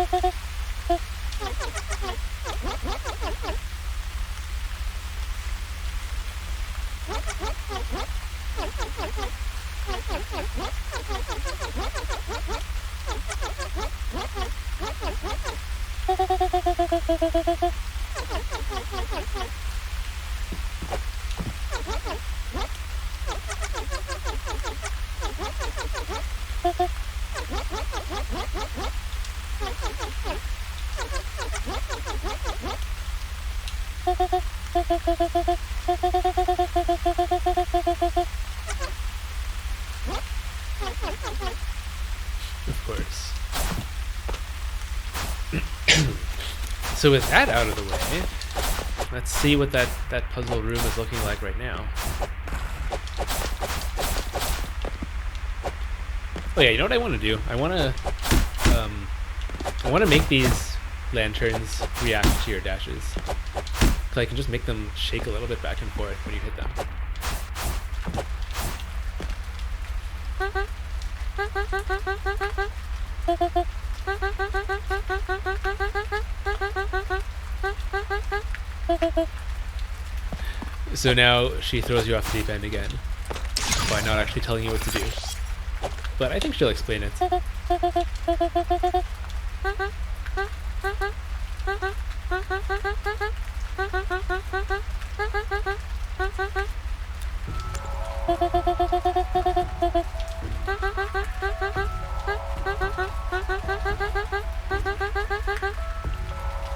Of course. So with that out of the way, let's see what that puzzle room is looking like right now. Oh yeah, you know what I want to do? I want to make these lanterns react to your dashes, so I can just make them shake a little bit back and forth when you hit them. So now she throws you off the deep end again by not actually telling you what to do. But I think she'll explain it.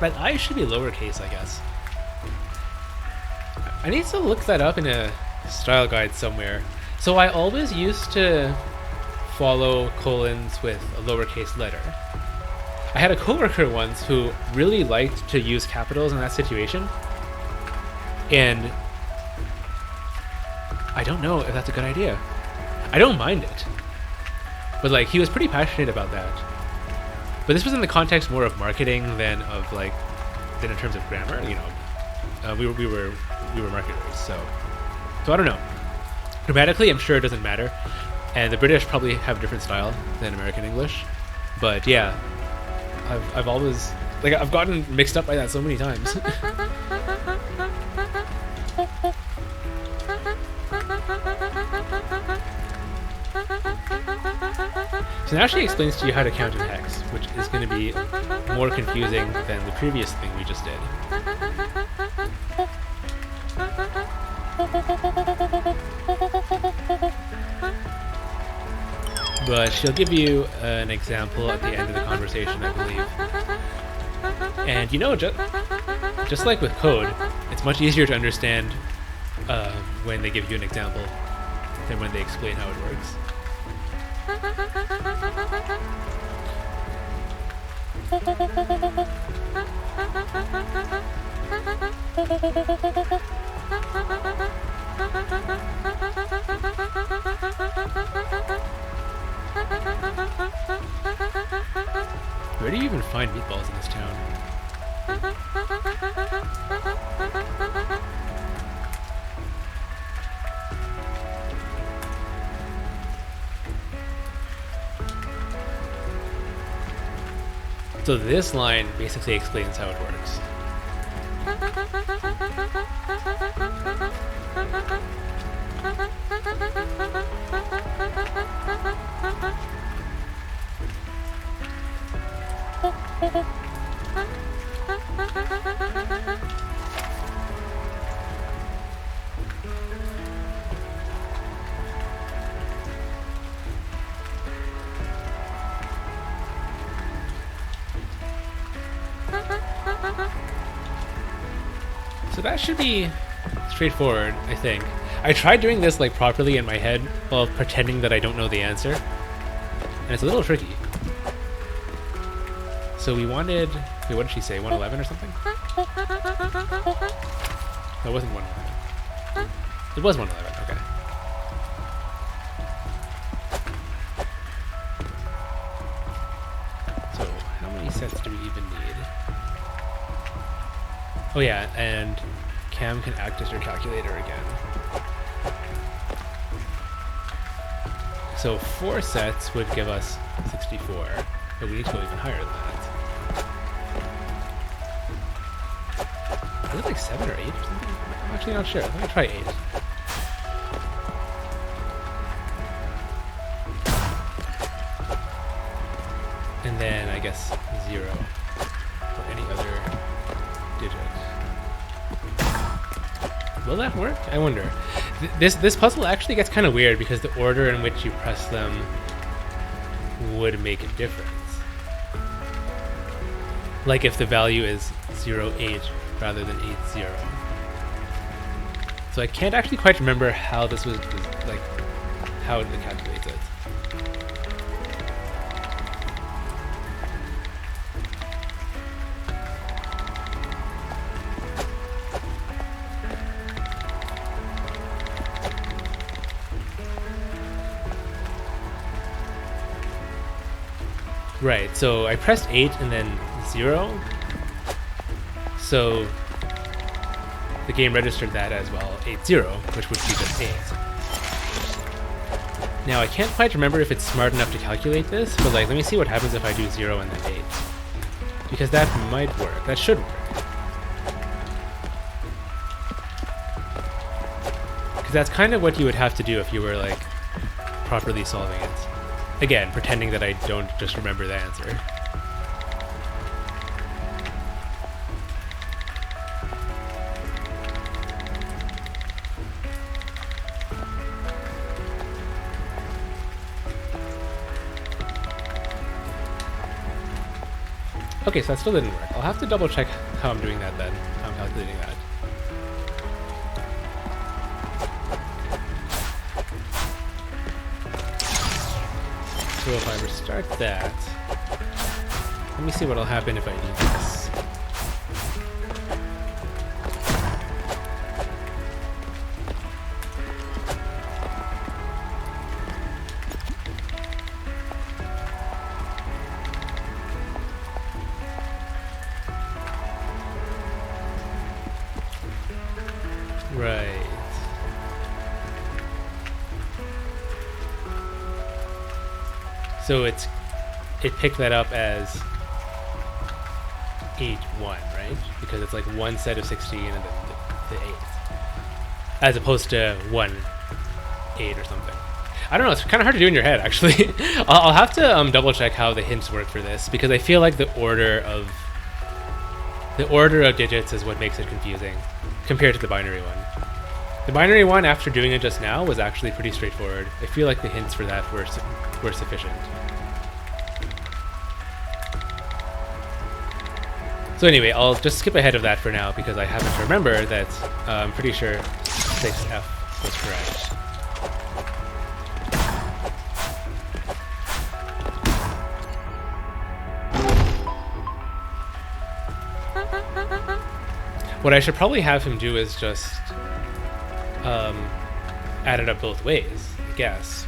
But I should be lowercase, I guess. I need to look that up in a style guide somewhere. So I always used to follow colons with a lowercase letter. I had a coworker once who really liked to use capitals in that situation, and I don't know if that's a good idea. I don't mind it, but like he was pretty passionate about that. But this was in the context more of marketing than in terms of grammar. You know, we were marketers, so I don't know. Grammatically, I'm sure it doesn't matter, and the British probably have a different style than American English. But yeah, I've always I've gotten mixed up by that so many times. So now she explains to you how to count in hex, which is going to be more confusing than the previous thing we just did. But she'll give you an example at the end of the conversation, I believe. And you know, just like with code, it's much easier to understand when they give you an example than when they explain how it works. Where do you even find meatballs in this town? So this line basically explains how it works. So that should be straightforward, I think. I tried doing this like properly in my head while pretending that I don't know the answer, and it's a little tricky. So we wanted, wait, what did she say, 111 or something? That wasn't 111. It was 111, okay. So how many sets do we even need? Oh yeah, and Cam can act as your calculator again. So 4 sets would give us 64, but we need to go even higher than that. Is it like 7 or 8 or something? I'm actually not sure. Let me try 8. And then I guess 0 for any other digit. Will that work? I wonder. This puzzle actually gets kind of weird because the order in which you press them would make a difference. Like if the value is 08 rather than 80. So I can't actually quite remember how this was, like, how it calculates it. Right, so I pressed 8 and then 0. So the game registered that as well, 80, which would be just 8. Now I can't quite remember if it's smart enough to calculate this, but like, let me see what happens if I do 0 and then 8. Because that might work, that should work. Because that's kind of what you would have to do if you were like properly solving it. Again, pretending that I don't just remember the answer. Okay, so that still didn't work. I'll have to double check how I'm doing that then, how I'm calculating that. So if I restart that, let me see what'll happen if I do this. Right. So it picked that up as 8-1, right? Because it's like one set of 16 and then the 8. As opposed to 1-8 or something. I don't know, it's kind of hard to do in your head, actually. I'll have to double check how the hints work for this, because I feel like the order of digits is what makes it confusing compared to the binary one. The binary one, after doing it just now, was actually pretty straightforward. I feel like the hints for that were sufficient. So anyway, I'll just skip ahead of that for now because I happen to remember that I'm pretty sure 6F was correct. What I should probably have him do is just add it up both ways, I guess.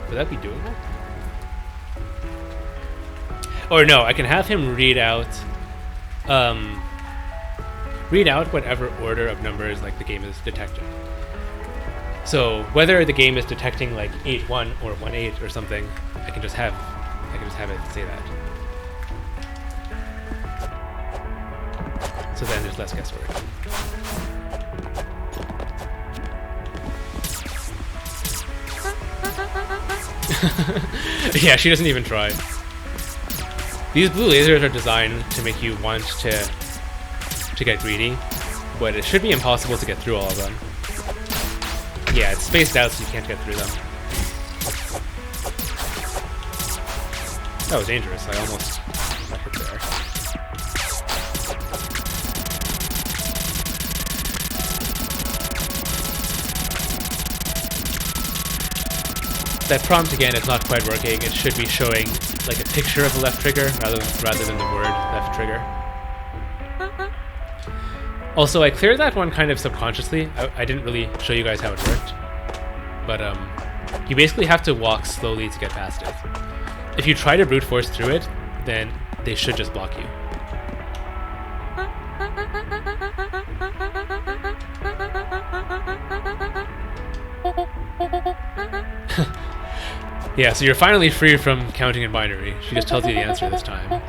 Would that be doable? Or no, I can have him read out whatever order of numbers like the game is detecting. So whether the game is detecting like 8-1 or 1-8 or something, I can just have it say that. So then there's less guesswork. Yeah, she doesn't even try. These blue lasers are designed to make you want to get greedy, but it should be impossible to get through all of them. Yeah, it's spaced out so you can't get through them. That was dangerous. I almost got hit there. That prompt again is not quite working. It should be showing like a picture of the left trigger rather than the word left trigger. Also, I cleared that one kind of subconsciously. I didn't really show you guys how it worked, but you basically have to walk slowly to get past it. If you try to brute force through it, then they should just block you. Yeah, so you're finally free from counting in binary. She just tells you the answer this time.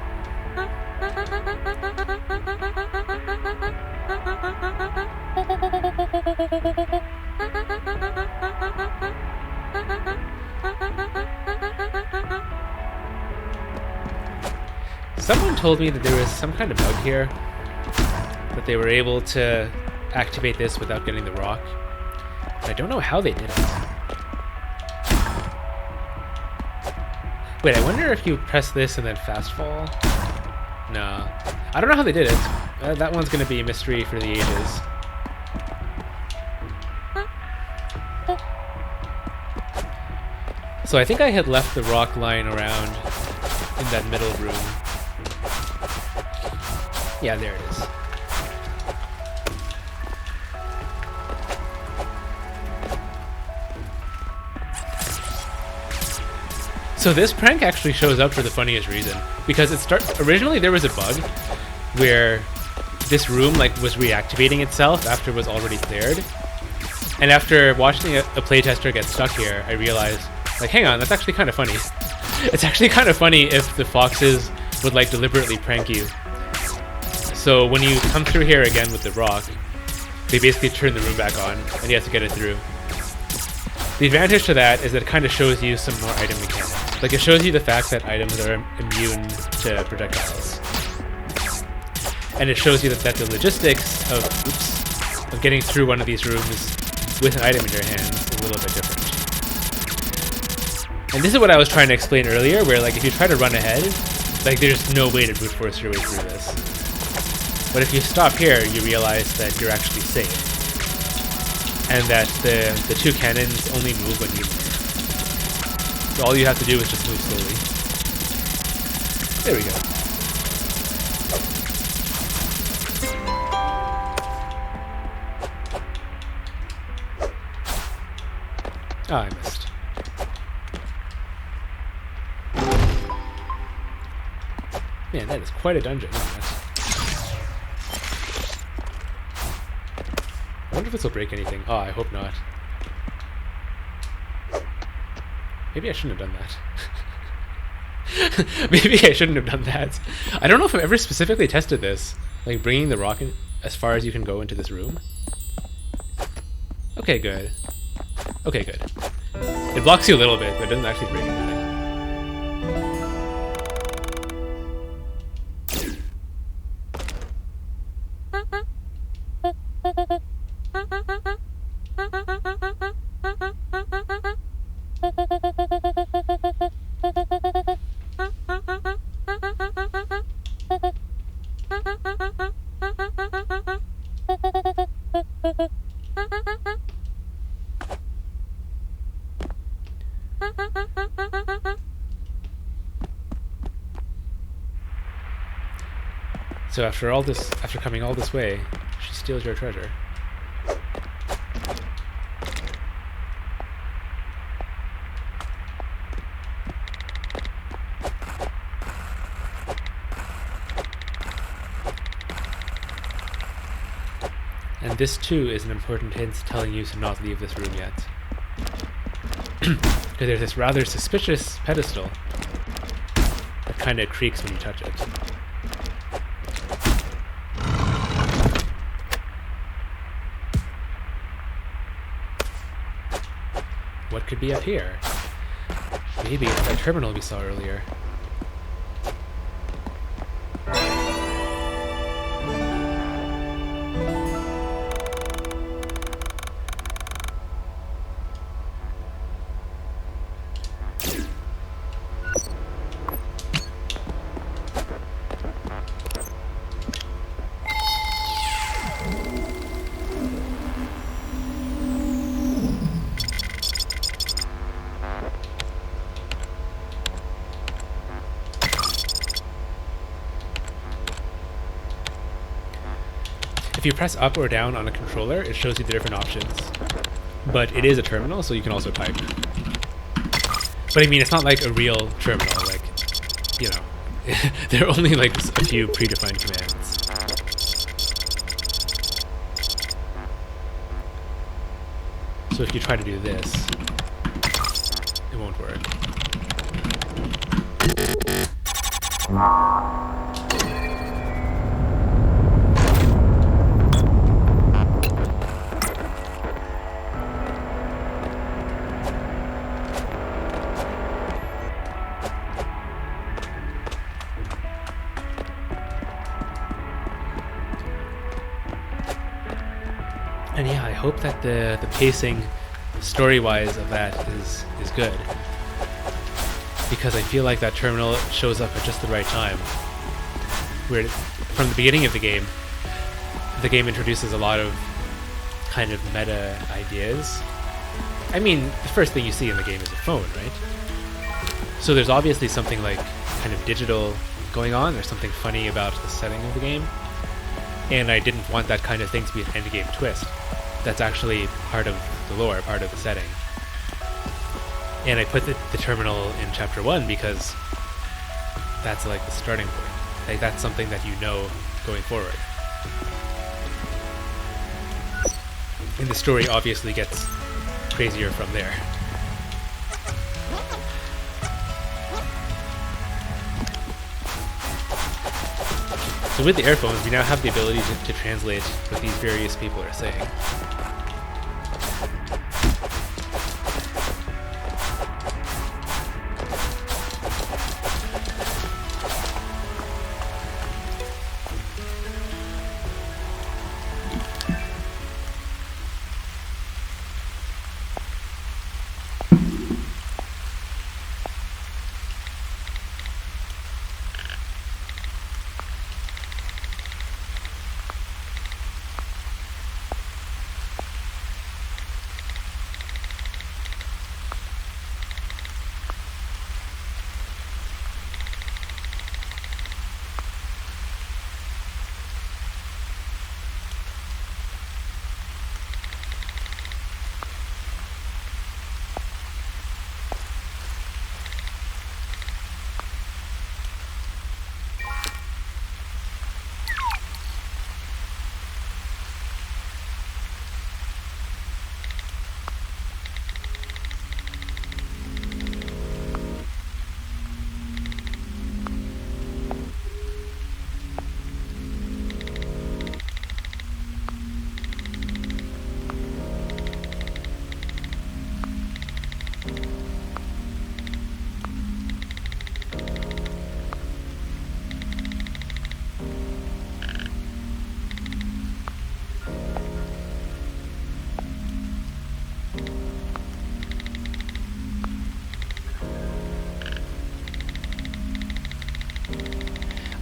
Someone told me that there was some kind of bug here, that they were able to activate this without getting the rock. I don't know how they did it. Wait, I wonder if you press this and then fast fall? No. I don't know how they did it. That one's going to be a mystery for the ages. So I think I had left the rock lying around in that middle room. Yeah, there it is. So this prank actually shows up for the funniest reason, because originally there was a bug where this room was reactivating itself after it was already cleared, and after watching a playtester get stuck here, I realized, hang on, that's actually kind of funny. It's actually kind of funny if the foxes would deliberately prank you. So when you come through here again with the rock, they basically turn the room back on, and you have to get it through. The advantage to that is that it kind of shows you some more item mechanics. It shows you the fact that items are immune to projectiles. And it shows you that the logistics of getting through one of these rooms with an item in your hand is a little bit different. And this is what I was trying to explain earlier, where if you try to run ahead, there's no way to brute force your way through this. But if you stop here, you realize that you're actually safe. And that the two cannons only move when you move. So all you have to do is just move slowly. There we go. Oh, I missed. Man, that is quite a dungeon, isn't it? I wonder if this will break anything. Oh, I hope not. Maybe I shouldn't have done that. Maybe I shouldn't have done that. I don't know if I've ever specifically tested this. Bringing the rock in as far as you can go into this room. Okay, good. Okay, good. It blocks you a little bit, but it doesn't actually break anything. So after coming all this way, she steals your treasure. And this too is an important hint telling you to not leave this room yet. Because there's this rather suspicious pedestal that kind of creaks when you touch it. what could be up here? Maybe it's that terminal we saw earlier. If you press up or down on a controller, it shows you the different options. But it is a terminal, so you can also type. But I mean, it's not like a real terminal, like, you know, there are only like a few predefined commands. So if you try to do this, it won't work. And yeah, I hope that the pacing, story-wise, of that is good. Because I feel like that terminal shows up at just the right time. Where from the beginning of the game introduces a lot of kind of meta ideas. I mean, the first thing you see in the game is a phone, right? So there's obviously something like kind of digital going on. There's something funny about the setting of the game. And I didn't want that kind of thing to be an endgame twist. That's actually part of the lore, part of the setting. And I put the terminal in Chapter 1 because that's like the starting point. Like that's something that you know going forward. And the story obviously gets crazier from there. So with the earphones, we now have the ability to translate what these various people are saying.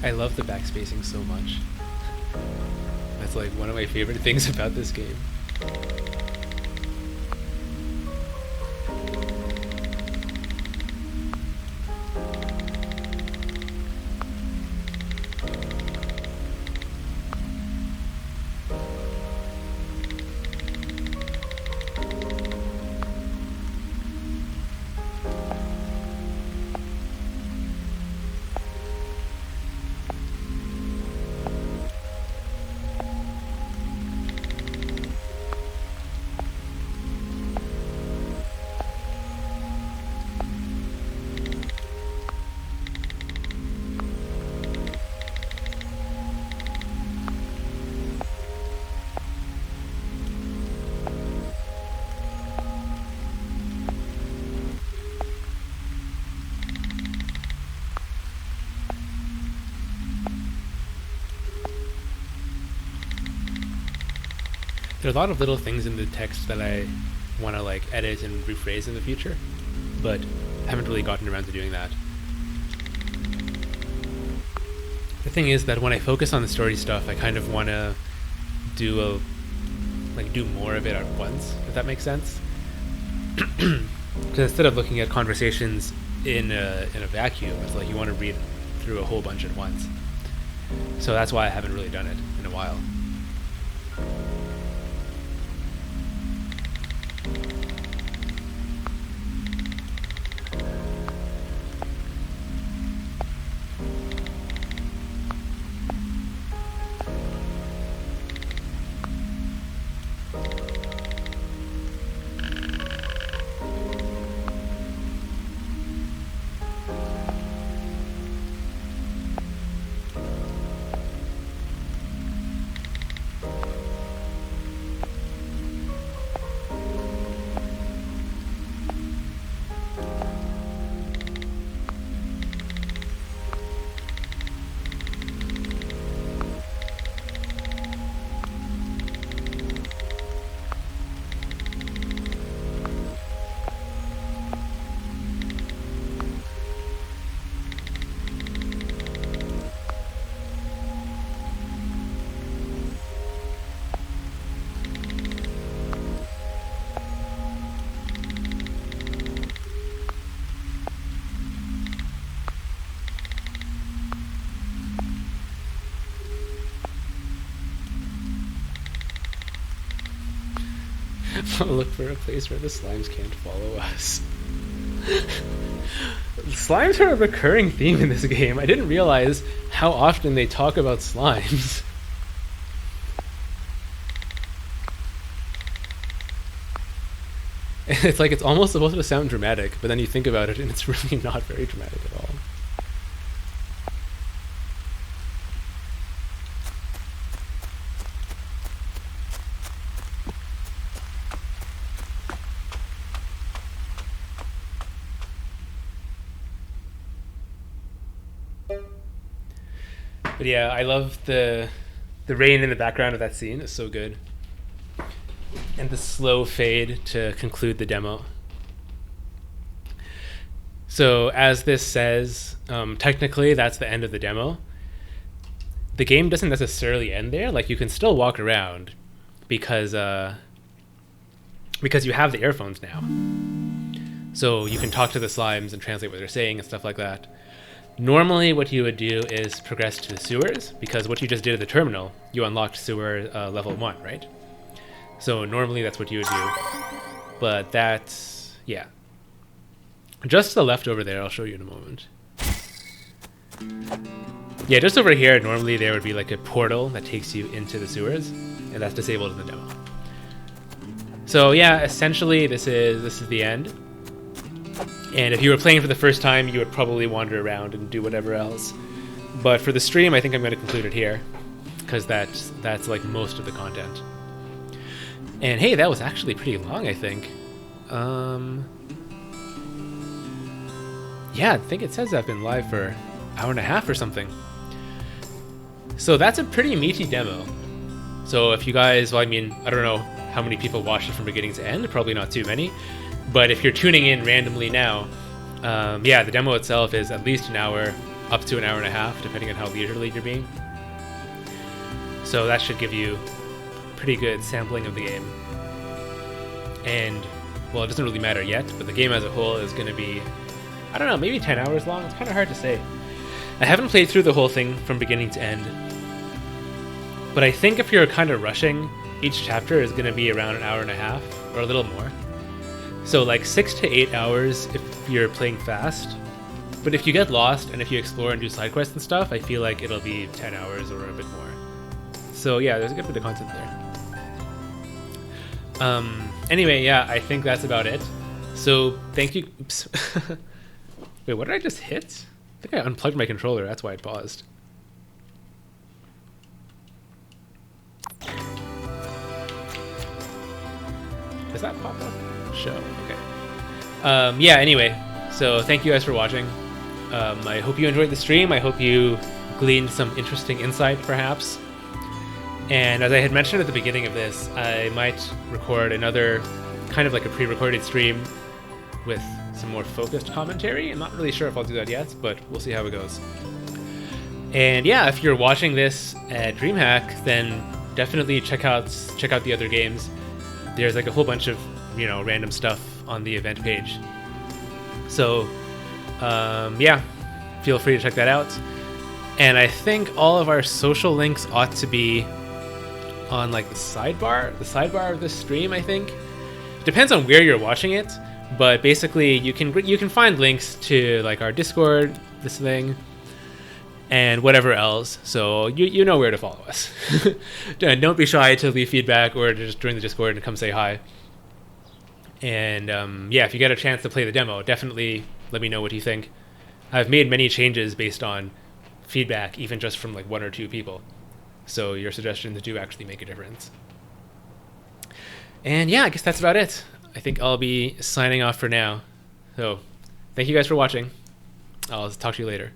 I love the backspacing so much. That's like one of my favorite things about this game. There are a lot of little things in the text that I want to like edit and rephrase in the future, but haven't really gotten around to doing that. The thing is that when I focus on the story stuff, I kind of want to do more of it at once, if that makes sense. Because instead of looking at conversations in a vacuum, it's like you want to read through a whole bunch at once. So that's why I haven't really done it in a while. Look for a place where the slimes can't follow us. Slimes are a recurring theme in this game. I didn't realize how often they talk about slimes. It's like it's almost supposed to sound dramatic, but then you think about it and it's really not very dramatic at all. But yeah, I love the rain in the background of that scene. It's so good. And the slow fade to conclude the demo. So as this says, technically that's the end of the demo. The game doesn't necessarily end there. Like you can still walk around because you have the earphones now. So you can talk to the slimes and translate what they're saying and stuff like that. Normally what you would do is progress to the sewers, because what you just did at the terminal, you unlocked sewer level 1, right? So normally that's what you would do. But that's, yeah. Just to the left over there, I'll show you in a moment. Yeah, just over here, normally there would be like a portal that takes you into the sewers, and that's disabled in the demo. So yeah, essentially this is the end. And if you were playing for the first time, you would probably wander around and do whatever else. But for the stream, I think I'm going to conclude it here, because that's like most of the content. And hey, that was actually pretty long, I think. Yeah, I think it says I've been live for an hour and a half or something. So that's a pretty meaty demo. So if you guys, well, I mean, I don't know how many people watched it from beginning to end, probably not too many. But if you're tuning in randomly now, yeah, the demo itself is at least an hour, up to an hour and a half, depending on how leisurely you're being. So that should give you a pretty good sampling of the game. And, well, it doesn't really matter yet, but the game as a whole is going to be, I don't know, maybe 10 hours long. It's kind of hard to say. I haven't played through the whole thing from beginning to end. But I think if you're kind of rushing, each chapter is going to be around an hour and a half, or a little more. So like 6 to 8 hours if you're playing fast. But if you get lost and if you explore and do side quests and stuff, I feel like it'll be 10 hours or a bit more. So yeah, there's a good bit of content there. Anyway, yeah, I think that's about it. So thank you. Oops. Wait, what did I just hit? I think I unplugged my controller. That's why it paused. Does that pop up? Show. Okay. Yeah, anyway, so thank you guys for watching. I hope you enjoyed the stream. I hope you gleaned some interesting insight, perhaps. And as I had mentioned at the beginning of this, I might record another kind of like a pre-recorded stream with some more focused commentary. I'm not really sure if I'll do that yet, but we'll see how it goes. And yeah, if you're watching this at DreamHack, then definitely check out the other games. There's like a whole bunch of, you know, random stuff on the event page. So yeah, feel free to check that out. And I think all of our social links ought to be on like the sidebar of this stream, I think. Depends on where you're watching it, but basically you can find links to like our Discord, this thing, and whatever else. So you know where to follow us. Don't be shy to leave feedback or to just join the Discord and come say hi. And yeah, if you get a chance to play the demo, definitely let me know what you think. I've made many changes based on feedback, even just from like 1 or 2 people. So your suggestions do actually make a difference. And yeah, I guess that's about it. I think I'll be signing off for now. So thank you guys for watching. I'll talk to you later.